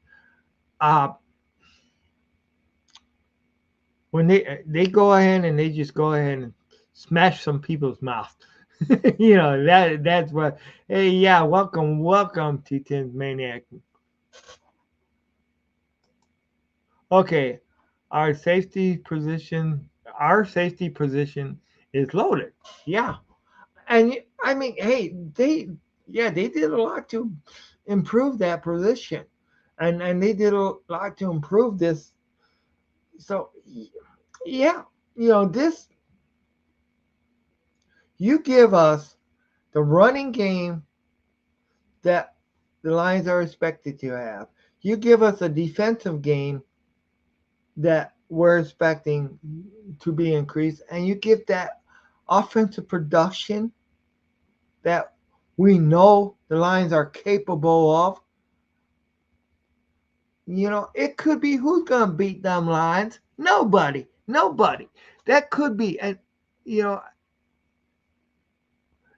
Uh, when they go ahead and they just go ahead and smash some people's mouth. That's what. Hey, yeah, welcome to Tim's Maniac. Okay, our safety position, our safety position is loaded. Yeah, and I mean, hey, they did a lot to improve that position, and they did a lot to improve this. So yeah, this you give us the running game that the Lions are expected to have. You give us a defensive game that we're expecting to be increased, and you give that offensive production that we know the Lions are capable of. It could be who's gonna beat them Lions. Nobody, nobody. That could be, and you know,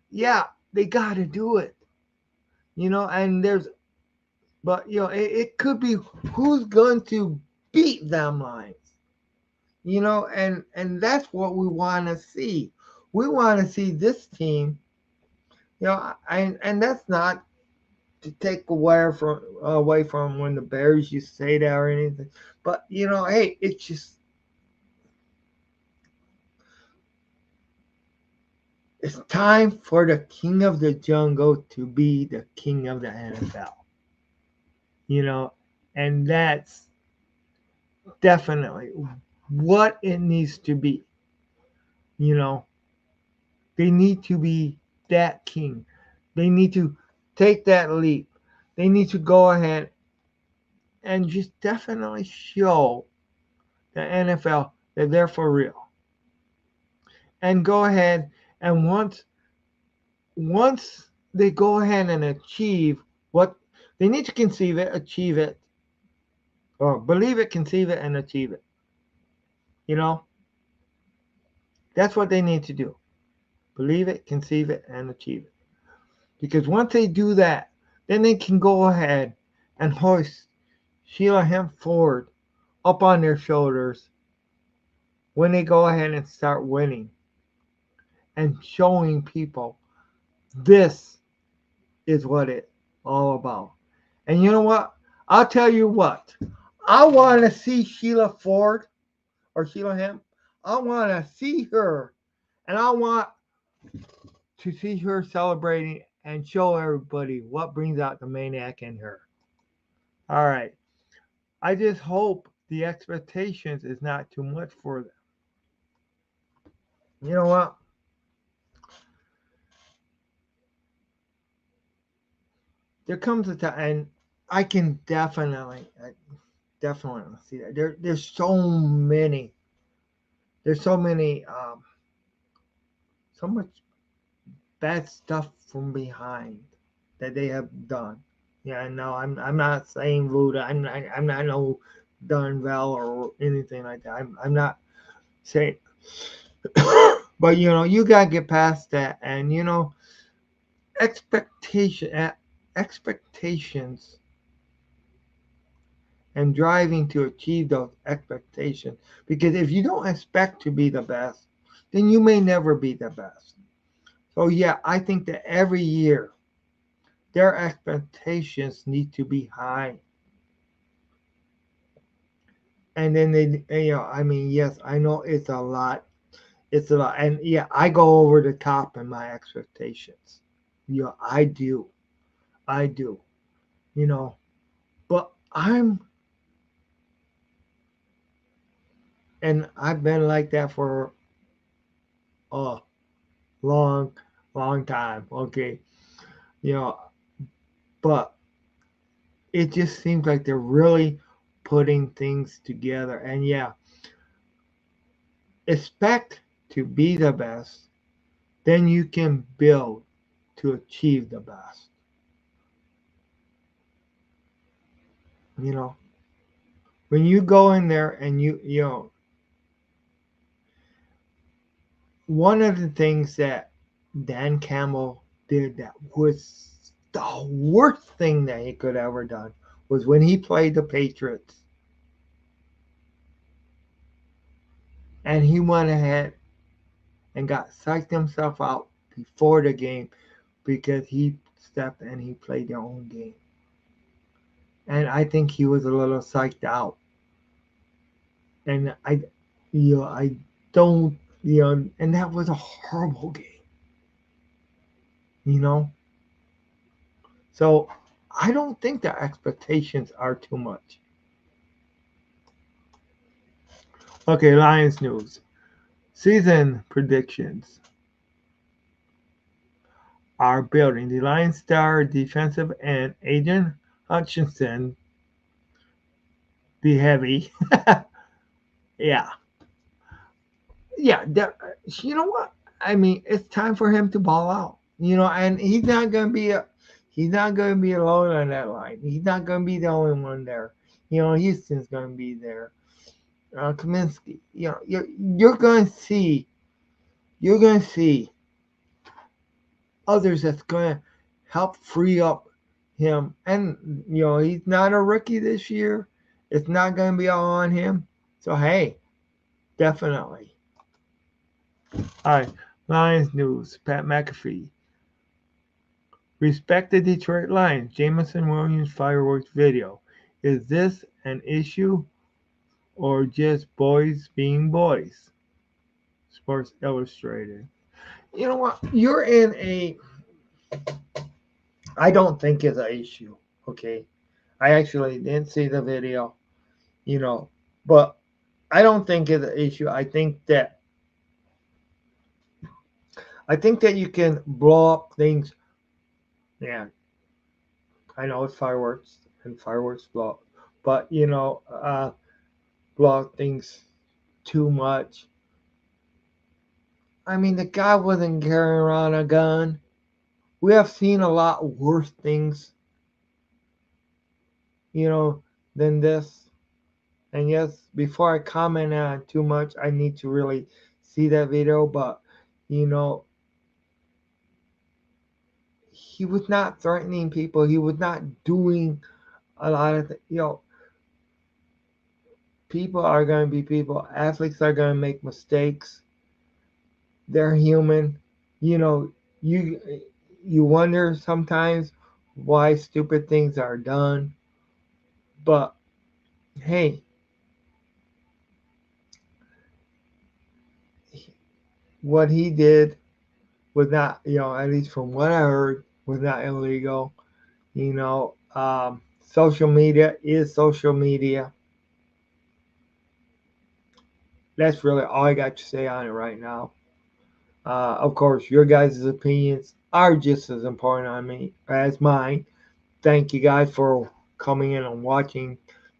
yeah, they got to do it. And it could be who's going to beat them Lions. And that's what we want to see. We want to see this team. And that's not to take away from when the Bears used to say that or anything. But hey, it's time for the king of the jungle to be the king of the NFL. You know, and that's definitely what it needs to be. You know, they need to be that king. They need to take that leap. They need to go ahead and just definitely show the NFL that they're for real. And go ahead and once they go ahead and achieve what they need to conceive it, achieve it, or believe it, conceive it, and achieve it. You know, that's what they need to do. Believe it, conceive it, and achieve it. Because once they do that, then they can go ahead and hoist Sheila Hemp Ford up on their shoulders when they go ahead and start winning and showing people this is what it's all about. And you know what? I'll tell you what. I want to see Sheila Ford or Sheila Hemp. I want to see her. And I want to see her celebrating and show everybody what brings out the maniac in her. All right. I just hope the expectations is not too much for them. You know what? There comes a time, and I can definitely see that. There's so many. There's so much bad stuff from behind that they have done. Yeah, no, I'm not saying Luda. I'm not no Dunvel or anything like that. I'm not saying, but you gotta get past that, and expectations and driving to achieve those expectations. Because if you don't expect to be the best, then you may never be the best. So yeah, I think that every year their expectations need to be high. And then I mean, yes, I know it's a lot. It's a lot. And yeah, I go over the top in my expectations. I do. I do. You know, but and I've been like that for a long, long time. Okay. You know, but it just seems like they're really putting things together. And yeah, expect to be the best, then you can build to achieve the best. You know, when you go in there and one of the things that Dan Campbell did that was the worst thing that he could ever done was when he played the Patriots and he went ahead and got psyched himself out before the game because he stepped and he played their own game. And I think he was a little psyched out. And I don't, and that was a horrible game, you know? So I don't think the expectations are too much. Okay, Lions news. Season predictions are building. The Lions star defensive end Adrian Hutchinson, the heavy. Yeah. Yeah. You know what? I mean, it's time for him to ball out. And he's not gonna be alone on that line. He's not gonna be the only one there. Houston's gonna be there. Kaminsky. You're gonna see others that's gonna help free up him. And he's not a rookie this year. It's not gonna be all on him. So hey, definitely. All right, Lions news. Pat McAfee. Respect the Detroit Lions. Jameson Williams fireworks video. Is this an issue or just boys being boys? Sports Illustrated. You know what? You're in a. I don't think it's an issue. Okay. I actually didn't see the video, but I don't think it's an issue. I think that you can blow up things. Yeah, I know it's fireworks and fireworks blow up, but blow up things too much. I mean, the guy wasn't carrying around a gun. We have seen a lot worse things, you know, than this. And yes, before I comment on too much, I need to really see that video. But you know, he was not threatening people. He was not doing a lot of people are going to be people. Athletes are going to make mistakes. They're human. You know, you you wonder sometimes why stupid things are done. But hey, what he did was not, at least from what I heard, was not illegal. You know, social media is social media. That's really all I got to say on it right now. Of course, your guys' opinions are just as important on me as mine. Thank you guys for coming in and watching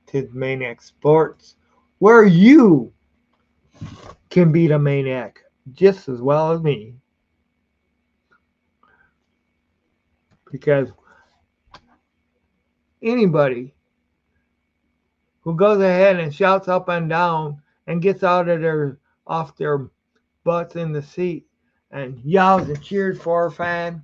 to Maniac Sports, where you can beat a maniac just as well as me. Because anybody who goes ahead and shouts up and down and gets out of their off their butts in the seat and yells and cheers for a fan,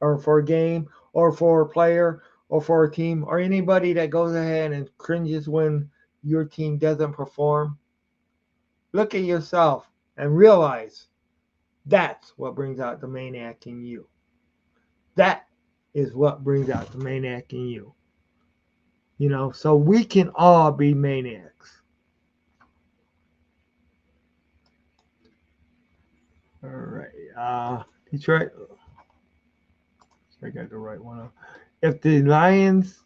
or for a game or for a player or for a team or anybody that goes ahead and cringes when your team doesn't perform, look at yourself and realize that's what brings out the maniac in you. That is what brings out the maniac in you. So we can all be maniacs. All right. Detroit. I got the right one up. If the Lions,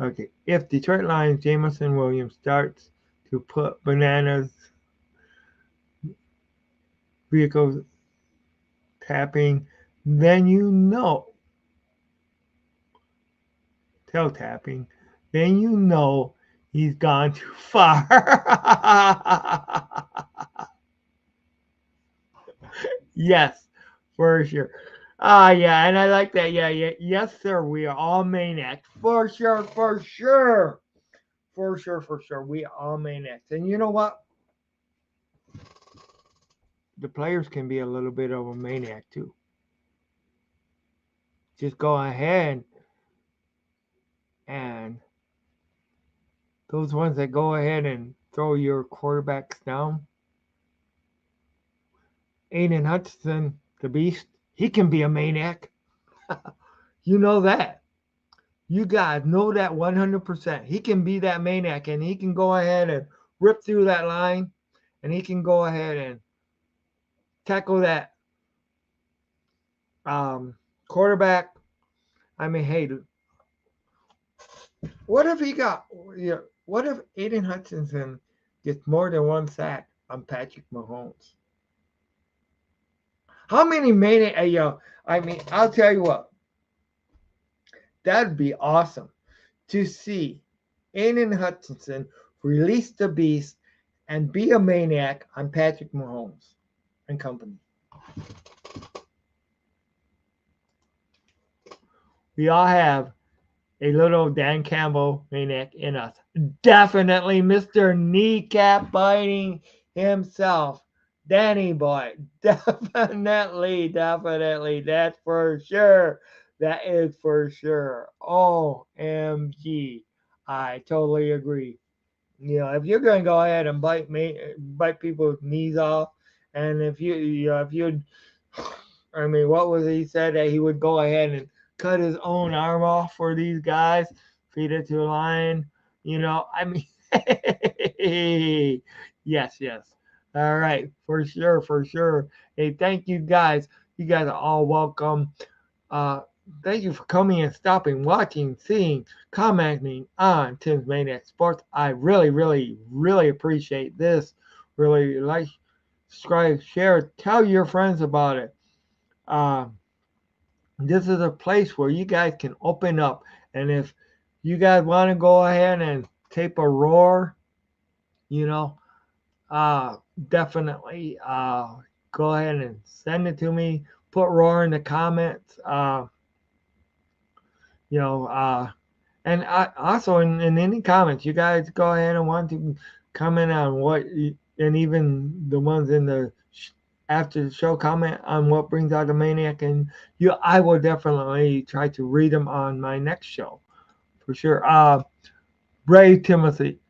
okay, if Detroit Lions, Jameson Williams starts to put bananas vehicles tapping, then tail tapping, then he's gone too far. Yes, for sure. Yeah, and I like that. Yeah, yeah, yes, sir. We are all maniacs. For sure, for sure. For sure, for sure. We are all maniacs. And you know what? The players can be a little bit of a maniac too. Just go ahead and those ones that go ahead and throw your quarterbacks down. Aiden Hutchinson, the beast, he can be a maniac. You know that. You guys know that 100%. He can be that maniac and he can go ahead and rip through that line and he can go ahead and tackle that um, quarterback. I mean, hey, what if he got, what if Aiden Hutchinson gets more than one sack on Patrick Mahomes? How many maniac, I mean, I'll tell you what, that'd be awesome to see Aiden Hutchinson release the beast and be a maniac on Patrick Mahomes and company. We all have a little Dan Campbell maniac in us. Definitely Mr. Kneecap biting himself. Danny boy. Definitely, definitely. That's for sure. That is for sure. OMG. I totally agree. If you're gonna go ahead and bite people's knees off, and if you, I mean, what was he said that he would go ahead and cut his own arm off for these guys, feed it to a lion. I mean, yes, yes. All right, for sure, for sure. Hey, thank you guys. You guys are all welcome. Uh, Thank you for coming and stopping, watching, seeing, commenting on Tim's Maniac Sports. I really, really, really appreciate this. Really like, subscribe, share, tell your friends about it. Uh, this is a place where you guys can open up. And if you guys want to go ahead and tape a roar, you know, uh, definitely go ahead and send it to me. Put roar in the comments. You know, and also in any comments, you guys go ahead and want to comment on and even the ones in the after the show comment on what brings out the maniac, and I will definitely try to read them on my next show for sure. Brave Timothy,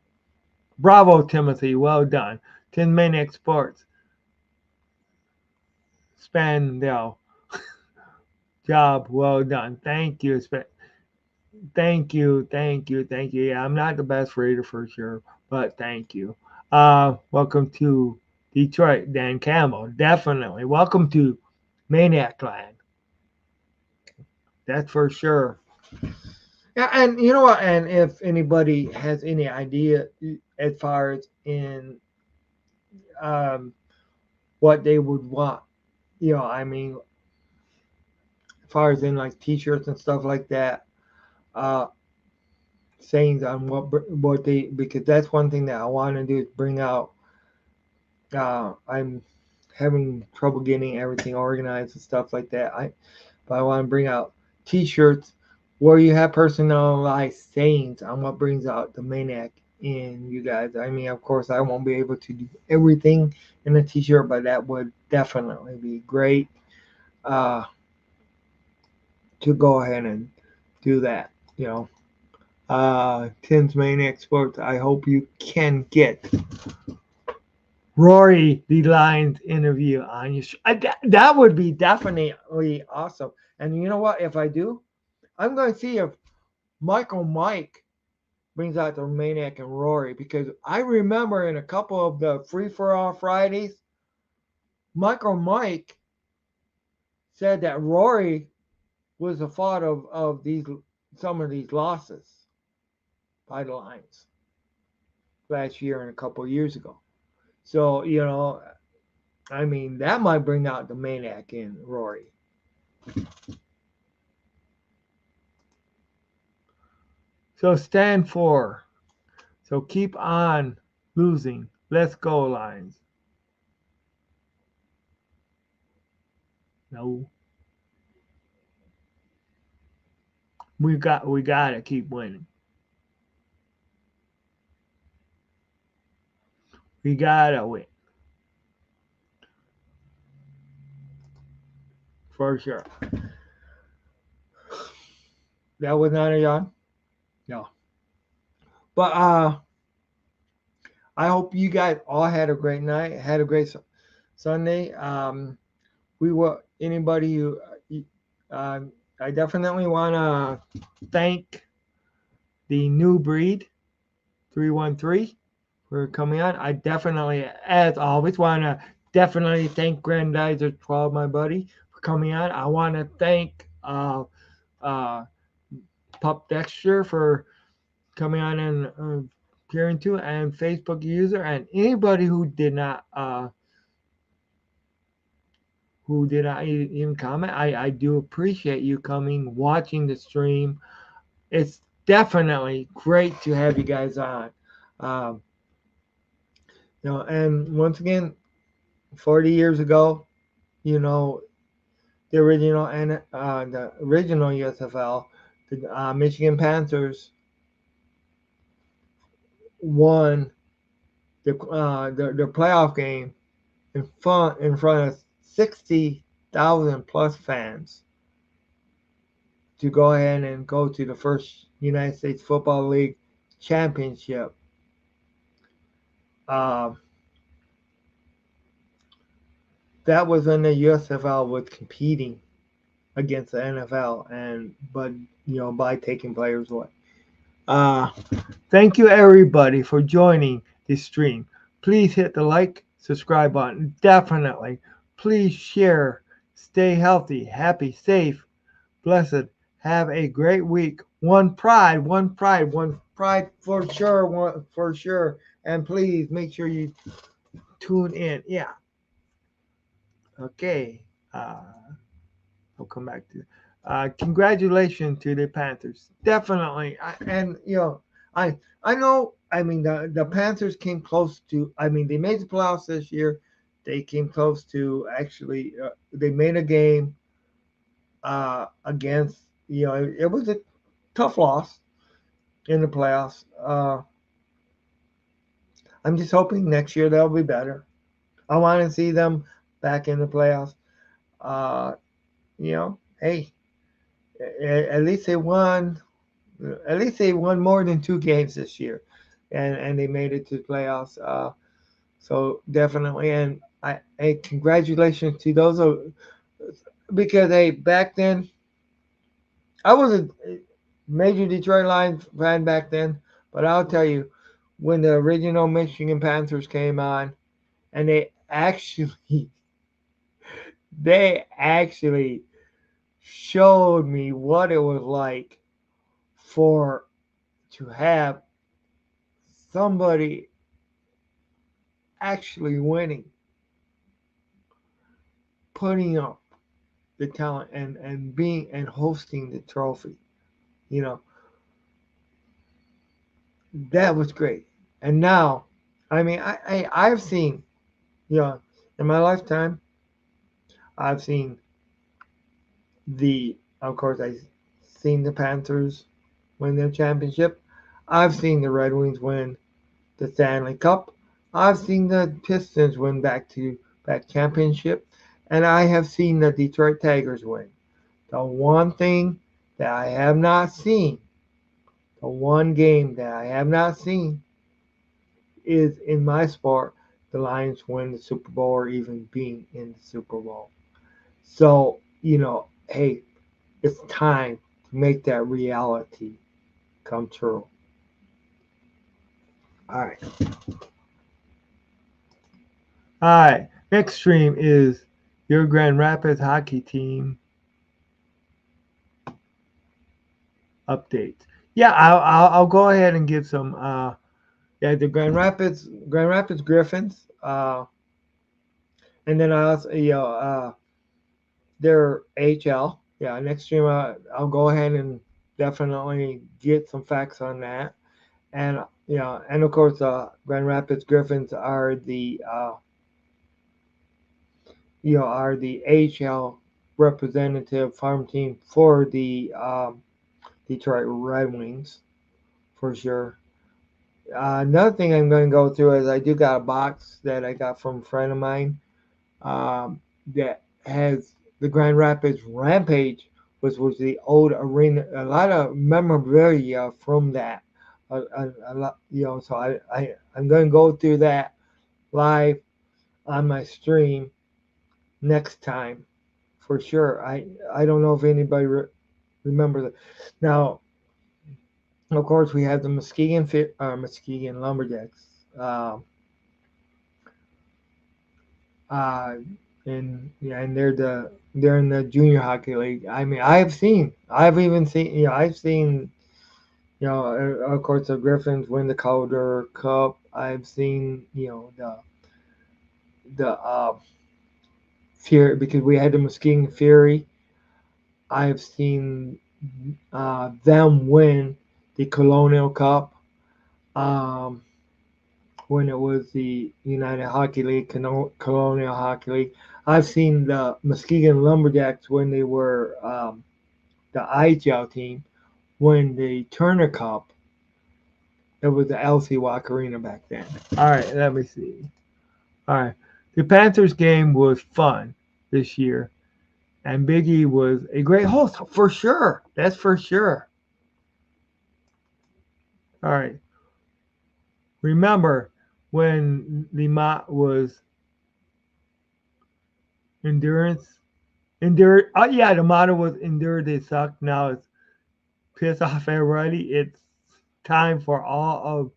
bravo Timothy, well done. Tin Maniac Sports, Spandell, job well done. Thank you, Thank you, thank you, thank you. Yeah, I'm not the best reader for sure, but thank you. Welcome to Detroit, Dan Campbell. Definitely. Welcome to Maniac Land. That's for sure. Yeah, and you know what? And if anybody has any idea as far as in um, what they would want, I mean, as far as in like T-shirts and stuff like that, uh, sayings on what they because that's one thing that I want to do is bring out. I'm having trouble getting everything organized and stuff like that. But I want to bring out T-shirts where you have personalized sayings on what brings out the maniac in you guys. I mean, of course, I won't be able to do everything in a T-shirt, but that would definitely be great. Uh, to go ahead and do that. Tim's Maniac Sports. I hope you can get Rory the Lions interview on your show. That would be definitely awesome. And you know what? If I do, I'm going to see if Mike brings out the Maniac and Rory, because I remember in a couple of the Free for All Fridays, Mike said that Rory was the fault of some of these losses by the Lions last year and a couple of years ago. So, I mean, that might bring out the Maniac in Rory. So stand for. So keep on losing. Let's go, Lions. No. We gotta keep winning. We gotta win. For sure. That was not a yawn? No. But I hope you guys all had a great night, had a great Sunday. We were anybody who I definitely want to thank the New Breed 313 for coming on. I definitely, as always, want to definitely thank Grandizer 12, my buddy, for coming on. I want to thank uh, Pup Dexter for coming on and appearing to, and Facebook user, and anybody who did not even comment. I do appreciate you coming, watching the stream. It's definitely great to have you guys on. Um, and once again, 40 years ago, you know, the original USFL, the Michigan Panthers won the playoff game in front of 60,000 plus fans to go ahead and go to the first United States Football League championship. That was when the USFL was competing against the NFL, but by taking players away. Thank you everybody for joining this stream. Please hit the like, subscribe button. Definitely. Please share. Stay healthy, happy, safe, blessed. Have a great week. One pride for sure. And please make sure you tune in. Yeah. Okay. I'll come back to. Congratulations to the Panthers. Definitely, I know. I mean, the Panthers came close to. I mean, they made the playoffs this year. They came close to actually. They made a game against. It was a tough loss in the playoffs. I'm just hoping next year they'll be better. I want to see them back in the playoffs. Hey, at least they won. At least they won more than 2 games this year, and they made it to the playoffs. So definitely, and congratulations to those because back then I was a major Detroit Lions fan back then, but I'll tell you, when the original Michigan Panthers came on, and they actually showed me what it was like to have somebody actually winning, putting up the talent and being and hosting the trophy. You know, that was great. And now, I mean, I've seen, in my lifetime, I've seen of course, I've seen the Panthers win their championship. I've seen the Red Wings win the Stanley Cup. I've seen the Pistons win back championship, and I have seen the Detroit Tigers win. The one thing that I have not seen, the one game that I have not seen is in my sport, the Lions win the Super Bowl or even being in the Super Bowl. So, hey, it's time to make that reality come true. All right. All right. Next stream is your Grand Rapids hockey team updates. Yeah, I'll go ahead and give some. Yeah, the Grand Rapids Griffins. And then I also their HL. Yeah, next stream I'll go ahead and definitely get some facts on that. And and of course, Grand Rapids Griffins are the AHL representative farm team for the Detroit Red Wings for sure. Another thing I'm going to go through is I do got a box that I got from a friend of mine that has the Grand Rapids Rampage, which was the old arena. A lot of memorabilia from that. A lot, so I'm going to go through that live on my stream next time for sure. I don't know if anybody remembers it. Now, of course, we have the Muskegon Lumberjacks. Uh, uh, and yeah, and they're in the junior hockey league. I mean, I've even seen, I've seen, of course, the Griffins win the Calder Cup. I've seen, the Fury because we had the Muskegon Fury. I've seen them win the Colonial Cup um, when it was the United Hockey League, Colonial Hockey League. I've seen the Muskegon Lumberjacks when they were the IHL team win the Turner Cup. It was the LC Walk Arena back then. All right, let me see. All right, the Panthers game was fun this year, and Biggie was a great host for sure. That's for sure. All right. Remember when the mot was endurance? Endure. Oh yeah, the motto was endure. They suck. Now it's piss off everybody. It's time for all of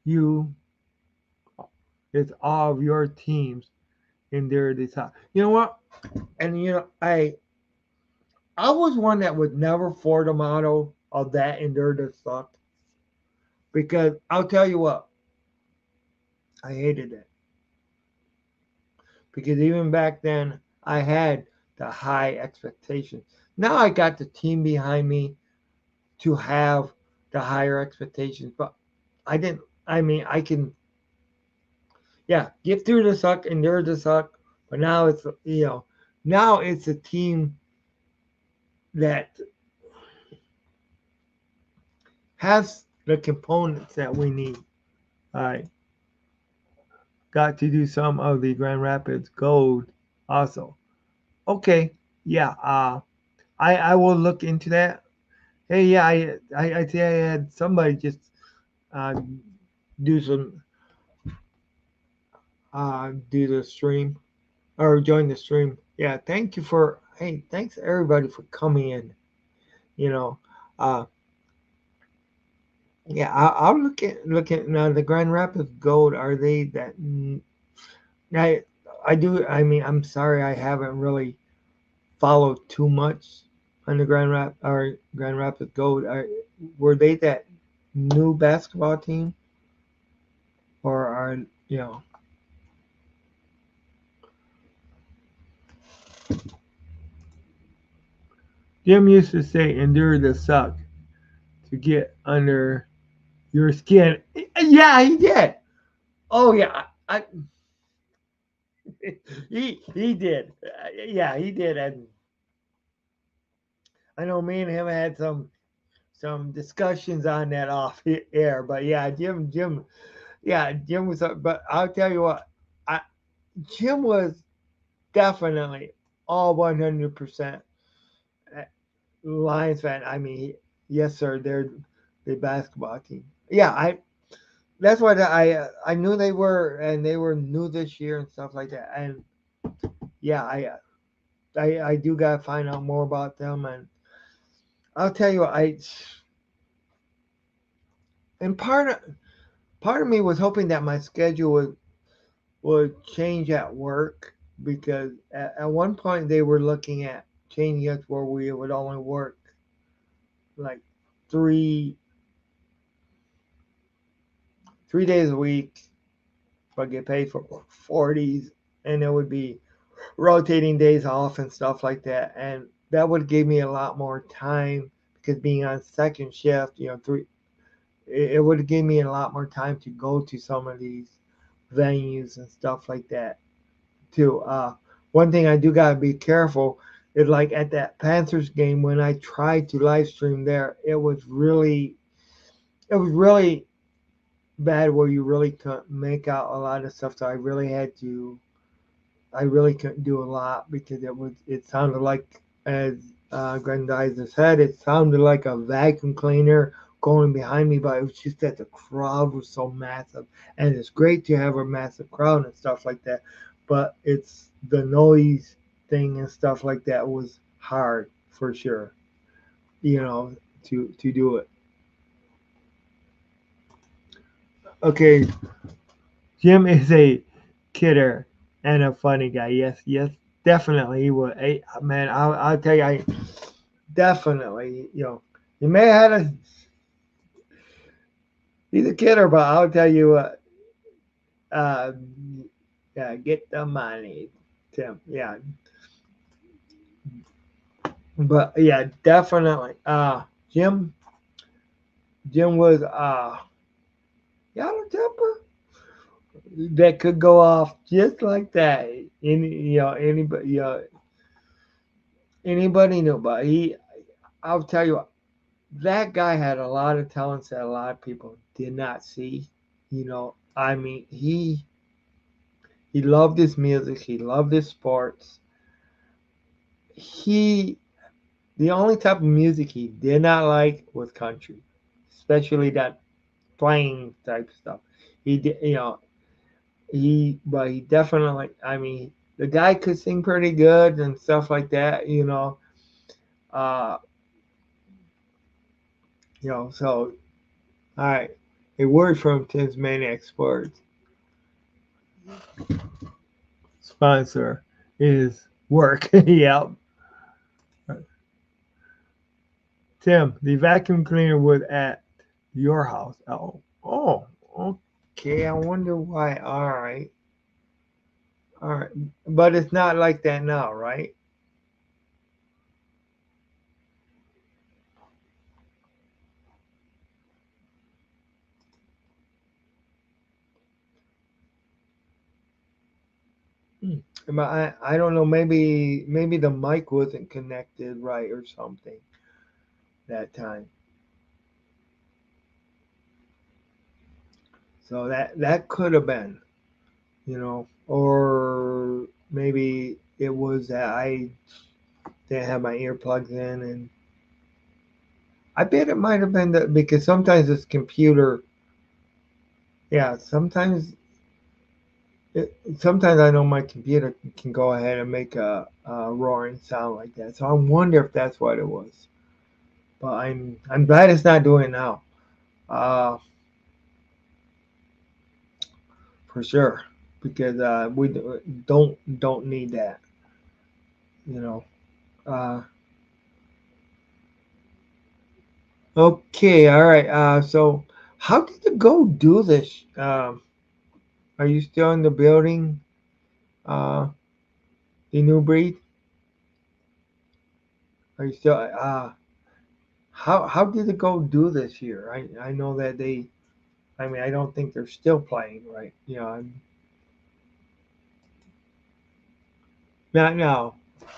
you. It's all of your teams endure. They suck. You know what? And I was one that was never for the motto of that endure to suck because I'll tell you what, I hated it because even back then I had the high expectations. Now I got the team behind me to have the higher expectations, but I didn't. I mean, I can, yeah, get through the suck, endure the suck, but now it's a team that has the components that we need. I got to do some of the Grand Rapids Gold also. Okay, yeah, I will look into that. Hey, yeah, I think I had somebody just uh, do some do the stream or join the stream. Yeah, thank you for hey, thanks everybody for coming in. You know, uh, yeah, I'll look at now the Grand Rapids Gold. Are they that? I I do. I mean, I'm sorry, I haven't really followed too much on the Grand Rapids Gold. Were they that new basketball team, or are you know? Jim used to say, "Endure the suck to get under your skin." Yeah, he did. Oh yeah, he did. Yeah, he did. And I know me and him had some discussions on that off air. But yeah, Jim was. But I'll tell you what, Jim was definitely all 100%. Lions fan. I mean, yes, sir. They're the basketball team. Yeah, I. That's what I knew they were, and they were new this year and stuff like that. And yeah, I do gotta find out more about them. And I'll tell you, and part of me was hoping that my schedule would change at work because at one point they were looking at changing us where we would only work like three 3 days a week, but get paid for 40s, and it would be rotating days off and stuff like that, and that would give me a lot more time because being on second shift, three, it would give me a lot more time to go to some of these venues and stuff like that too. One thing I do gotta be careful is like at that Panthers game when I tried to live stream there, it was really bad where you really couldn't make out a lot of stuff. So I really couldn't do a lot because it sounded like, as Grandizer said, it sounded like a vacuum cleaner going behind me, but it was just that the crowd was so massive, and it's great to have a massive crowd and stuff like that, but it's the noise thing and stuff like that was hard for sure, you know, to do it. Okay, Jim is a kidder and a funny guy. Yes, yes, definitely he would. Hey, man, I'll tell you, I definitely, you may have had a he's a kidder, but I'll tell you what, uh, yeah, get the money, Tim. Yeah, but yeah, definitely. Jim, Jim was got a temper that could go off just like that. Anybody knew, but I'll tell you what, that guy had a lot of talents that a lot of people did not see. I mean, he loved his music, he loved his sports. He The only type of music he did not like was country, especially that playing type stuff. He did, but he definitely. I mean, the guy could sing pretty good and stuff like that. Uh, So all right, a word from Tim's Maniac Sports sponsor is work. Yep. Tim, the vacuum cleaner was at your house. Oh, okay. I wonder why. All right. But it's not like that now, right? Hmm. But I don't know. Maybe the mic wasn't connected right or something that time. So that could have been, or maybe it was that I didn't have my earplugs in, and I bet it might have been that because sometimes this computer, yeah, sometimes I know my computer can go ahead and make a roaring sound like that. So I wonder if that's what it was. But I'm glad it's not doing it now. Uh, for sure, because we don't need that. You know. Uh, okay, all right. So how did the go do this? Are you still in the building? Uh, the new breed? Are you still? How did it go do this year? I know that they. I mean, I don't think they're still playing, right? Not now.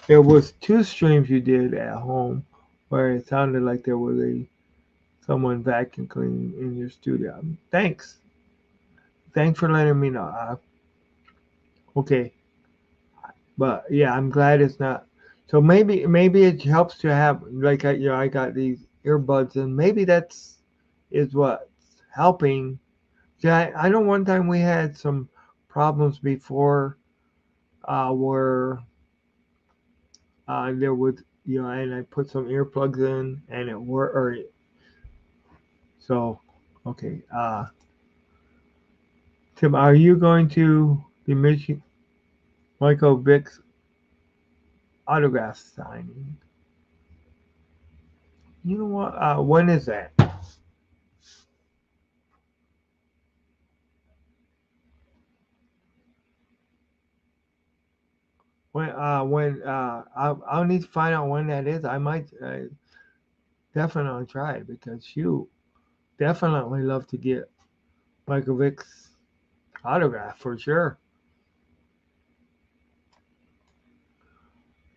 There was two streams you did at home where it sounded like there was a someone vacuum cleaning in your studio. Thanks. Thanks for letting me know. Okay, but yeah, I'm glad it's not. So maybe it helps to have like I got these earbuds and maybe that's is what's helping. Yeah, I know one time we had some problems before where there was and I put some earplugs in and it worked. Or so okay. Tim, are you going to be making Michael Vick's autograph signing? You know what? When is that? I'll need to find out when that is. I might definitely try it because you definitely love to get Michael Vick's autograph for sure.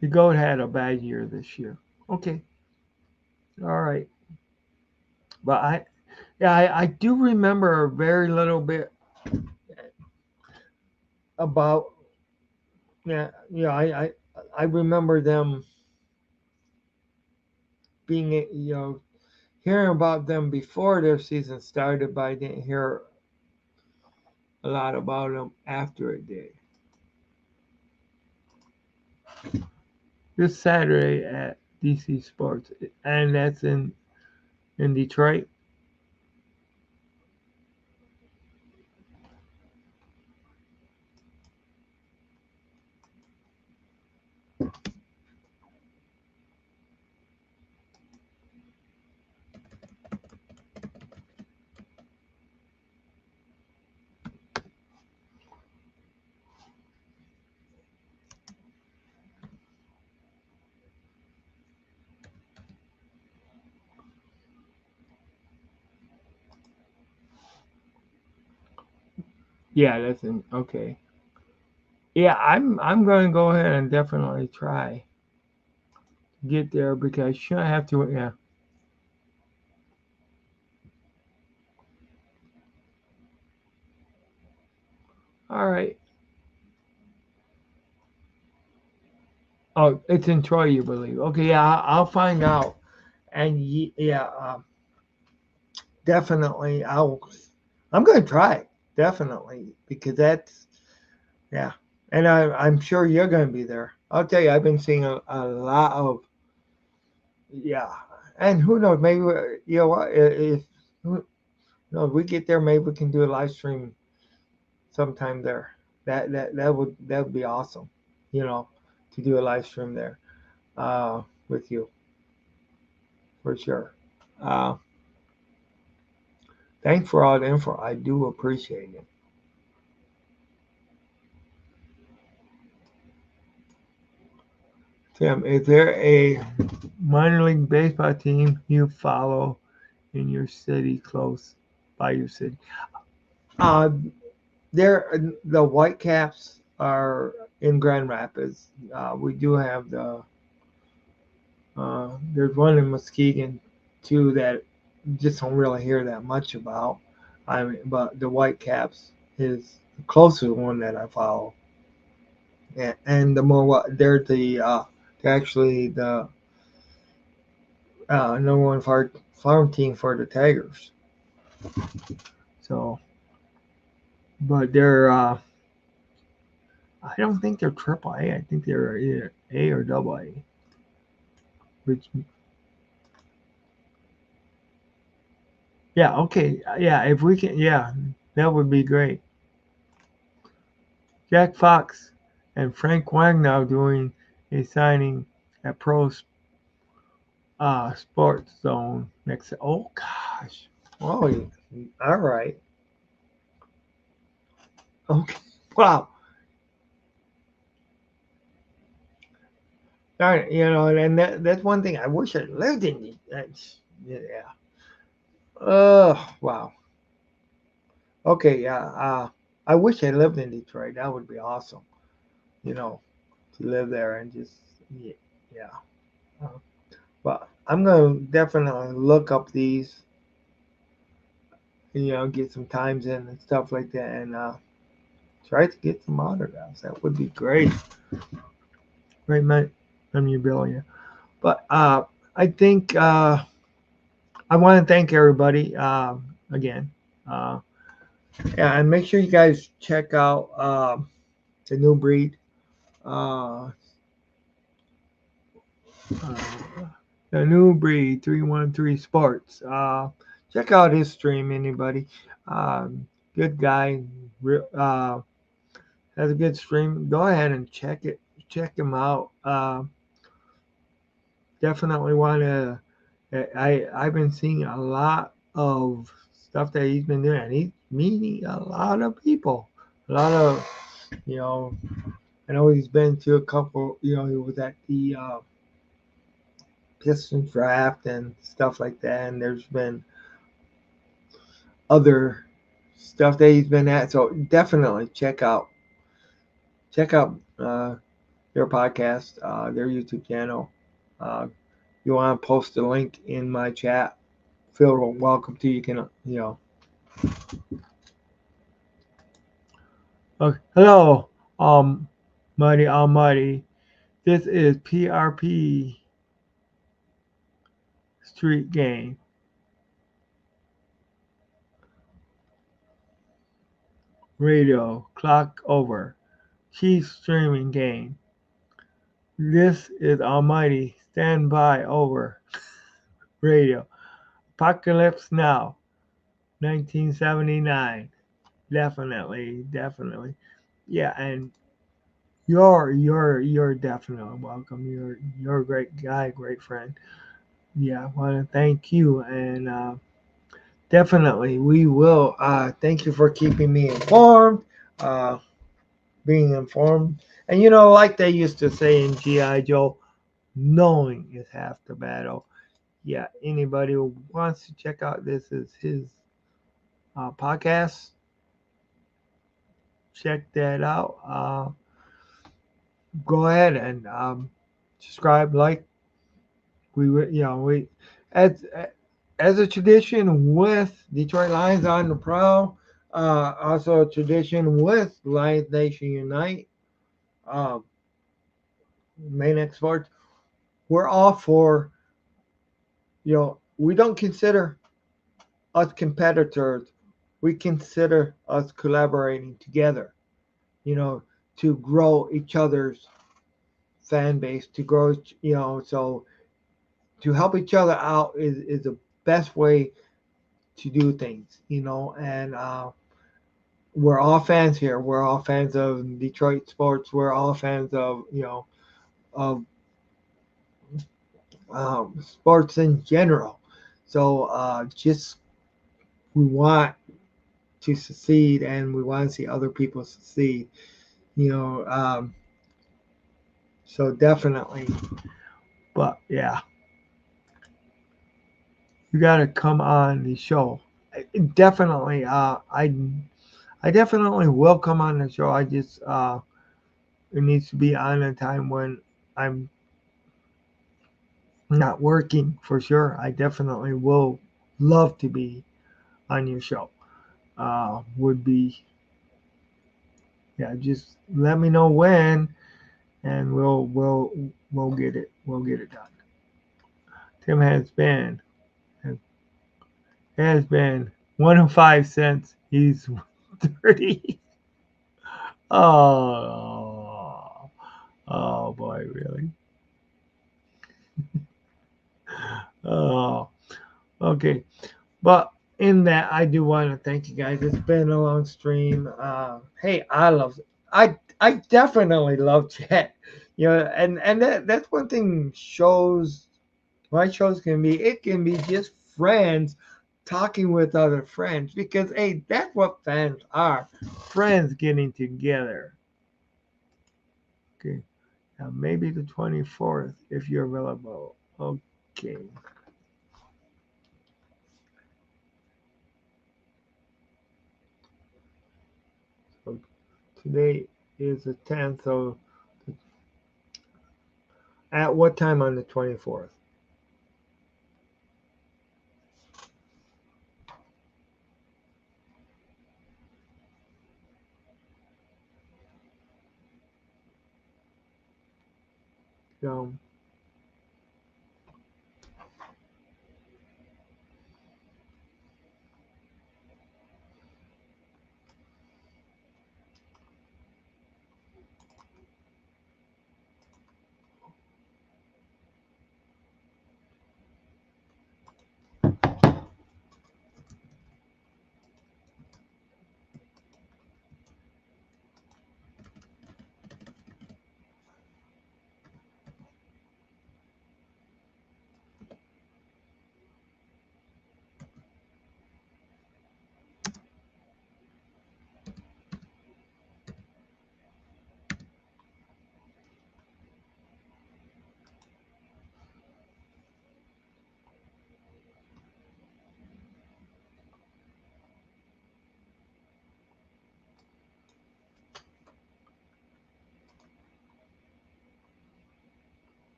The goat had a bad year this year. Okay, all right, but I do remember a very little bit about I remember them being hearing about them before their season started, but I didn't hear a lot about them after it did. This Saturday at DC Sports, and that's in Detroit. Yeah, that's in okay. Yeah, I'm gonna go ahead and definitely try to get there because you shouldn't have to. Yeah. All right. Oh, it's in Troy, you believe? Okay, yeah, I'll find out. And yeah, definitely, I'm gonna try it definitely because that's yeah, and I'm sure you're gonna be there. I'll tell you, I've been seeing a lot of yeah, and who knows? Maybe you know what? If who knows, we get there, maybe we can do a live stream sometime there. That would be awesome. You know, to do a live stream there with you for sure. Uh, Thanks for all the info. I do appreciate it. Tim, is there a minor league baseball team you follow in your city, close by your city? Uh, there, the Whitecaps are in Grand Rapids. We do have there's one in Muskegon too that just don't really hear that much about. I mean, but the Whitecaps is the closest one that I follow, and the more what they're actually the number one farm team for the Tigers. So, but I don't think they're triple A. I think they're either A or double A. Which yeah, okay, yeah. If we can, yeah, that would be great. Jack Fox and Frank Wagner doing a signing at Sports Zone next. Oh gosh. Oh, all right. Okay. Wow. All right. And that's one thing I wish I lived in. That's yeah. Wow. Okay. Yeah. I wish I lived in Detroit. That would be awesome. You know, to live there and just yeah. Yeah. But I'm gonna definitely look up these. Get some times in and stuff like that, and try to get some autographs. That would be great. Great, man. memorabilia. But I think I want to thank everybody again. Uh, yeah, and make sure you guys check out the new breed. Uh, uh, the new breed 313 Sports. Check out his stream, anybody. Good guy. Has a good stream. Go ahead and check it. Check him out. Definitely want to. I've been seeing a lot of stuff that he's been doing. And he's meeting a lot of people. A lot of you know. I know he's been to a couple. He was at the Pistons draft and stuff like that. And there's been other stuff that he's been at. So definitely check out their podcast, their YouTube channel. Uh, you want to post a link in my chat? Feel welcome to. You can hello, Mighty Almighty. This is PRP Street Game Radio. Clock over. Chief streaming game. This is Almighty. Stand by over. Radio. Apocalypse Now. 1979. Definitely. Yeah, and you're definitely welcome. You're a great guy, great friend. Yeah, I want to thank you, and definitely we will. Thank you for keeping me informed, uh, being informed, and like they used to say in GI Joe, knowing is half the battle. Yeah, anybody who wants to check out this is his podcast. Check that out. Go ahead and subscribe, like. We as as a tradition with Detroit Lions on the prowl, also a tradition with Lions Nation Unite, uh, Maniac Sports. We're all for we don't consider us competitors. We consider us collaborating together. You know, to grow each other's fan base, to grow. So to help each other out is the best way to do things, and we're all fans here. We're all fans of Detroit sports. We're all fans of, of sports in general. So just we want to succeed and we want to see other people succeed, you know. So definitely, but yeah, you got to come on the show. Definitely, I definitely will come on the show. I just it needs to be on a time when I'm not working for sure. I definitely will love to be on your show. Would be Yeah. Just let me know when, and we'll get it done. Tim has been 105 cents. He's 30. Oh, oh boy, really? Oh, okay. But in that, I do want to thank you guys. It's been a long stream. Hey, I definitely love chat. And that's one thing shows. My shows can be. It can be just friends talking with other friends because hey, that's what fans are. Friends getting together. Okay. Now maybe the 24th if you're available. Okay. So today is the 10th. So at what time on the 24th? So,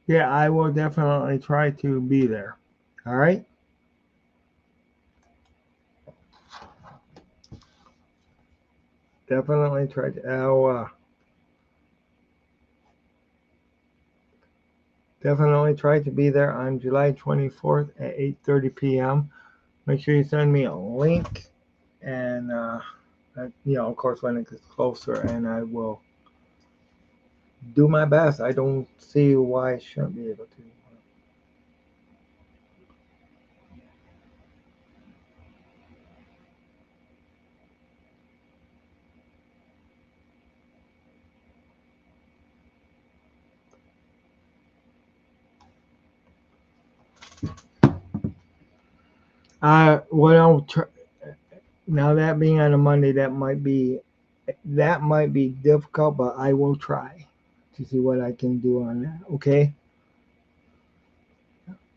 yeah, I will definitely try to be there. All right. Definitely try to. I'll definitely try to be there on July 24th at 8:30 p.m. Make sure you send me a link, and of course, when it gets closer, and I will do my best. I don't see why I shouldn't be able to. What I'll try now, that being on a Monday, that might be difficult, but I will try to see what I can do on that. Okay.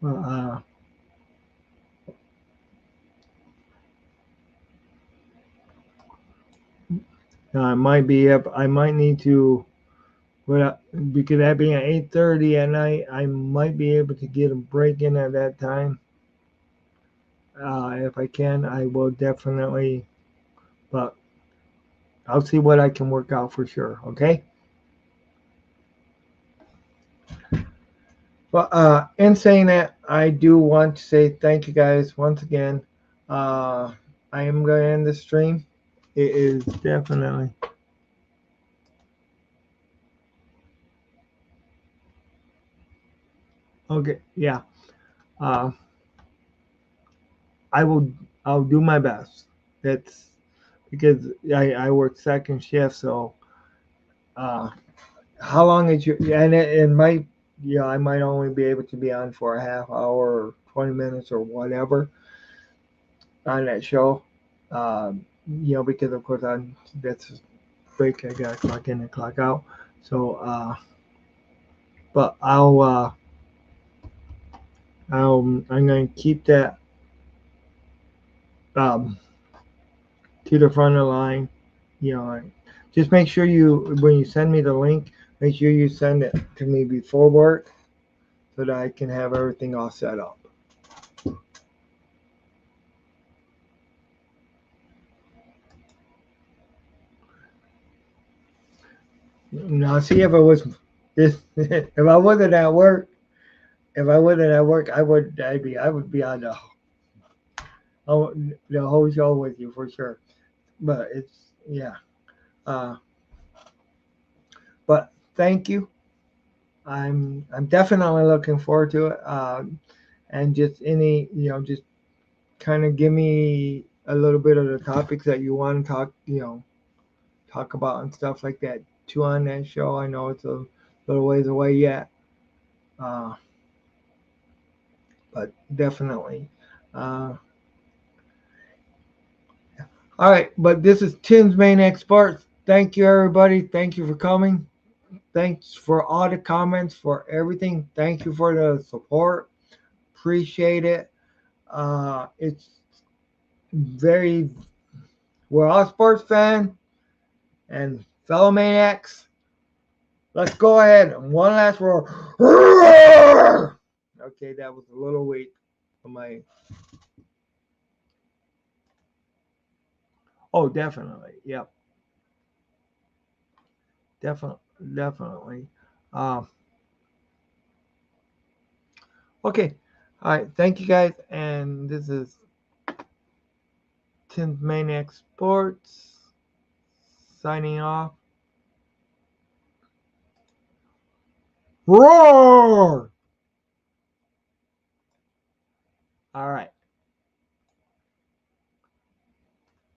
Well, I might be up. I might need to. But because that being at 8:30 at night, I might be able to get a break in at that time. If I can, I will definitely. But I'll see what I can work out for sure. Okay. Well, in saying that, I do want to say thank you guys once again. Uh, I am going to end the stream. It is definitely okay. Yeah. Uh, I will. I'll do my best. It's because I work second shift, so uh, how long is your? And it might. Yeah, I might only be able to be on for a half hour or 20 minutes or whatever on that show. Because of course that's break. I got to clock in and clock out. So, but I'm going to keep that um, to the front of the line. Just make sure when you send me the link, make sure you send it to me before work so that I can have everything all set up. Now, see if I wasn't at work, I would be on the whole show with you for sure. But it's yeah. Uh, but thank you. I'm definitely looking forward to it. And just kind of give me a little bit of the topics that you want to talk about and stuff like that too on that show. I know it's a little ways away yet, uh, but definitely. Uh, all right, but this is Tim's Maniac Sports. Thank you, everybody. Thank you for coming. Thanks for all the comments, for everything. Thank you for the support. Appreciate it. It's very, we're all sports fans and fellow maniacs. Let's go ahead. One last roar. Okay, that was a little weak for my. Oh, definitely. Yep. Definitely. Um, okay. All right. Thank you guys. And this is Tim's Maniac Sports signing off. Roar! All right.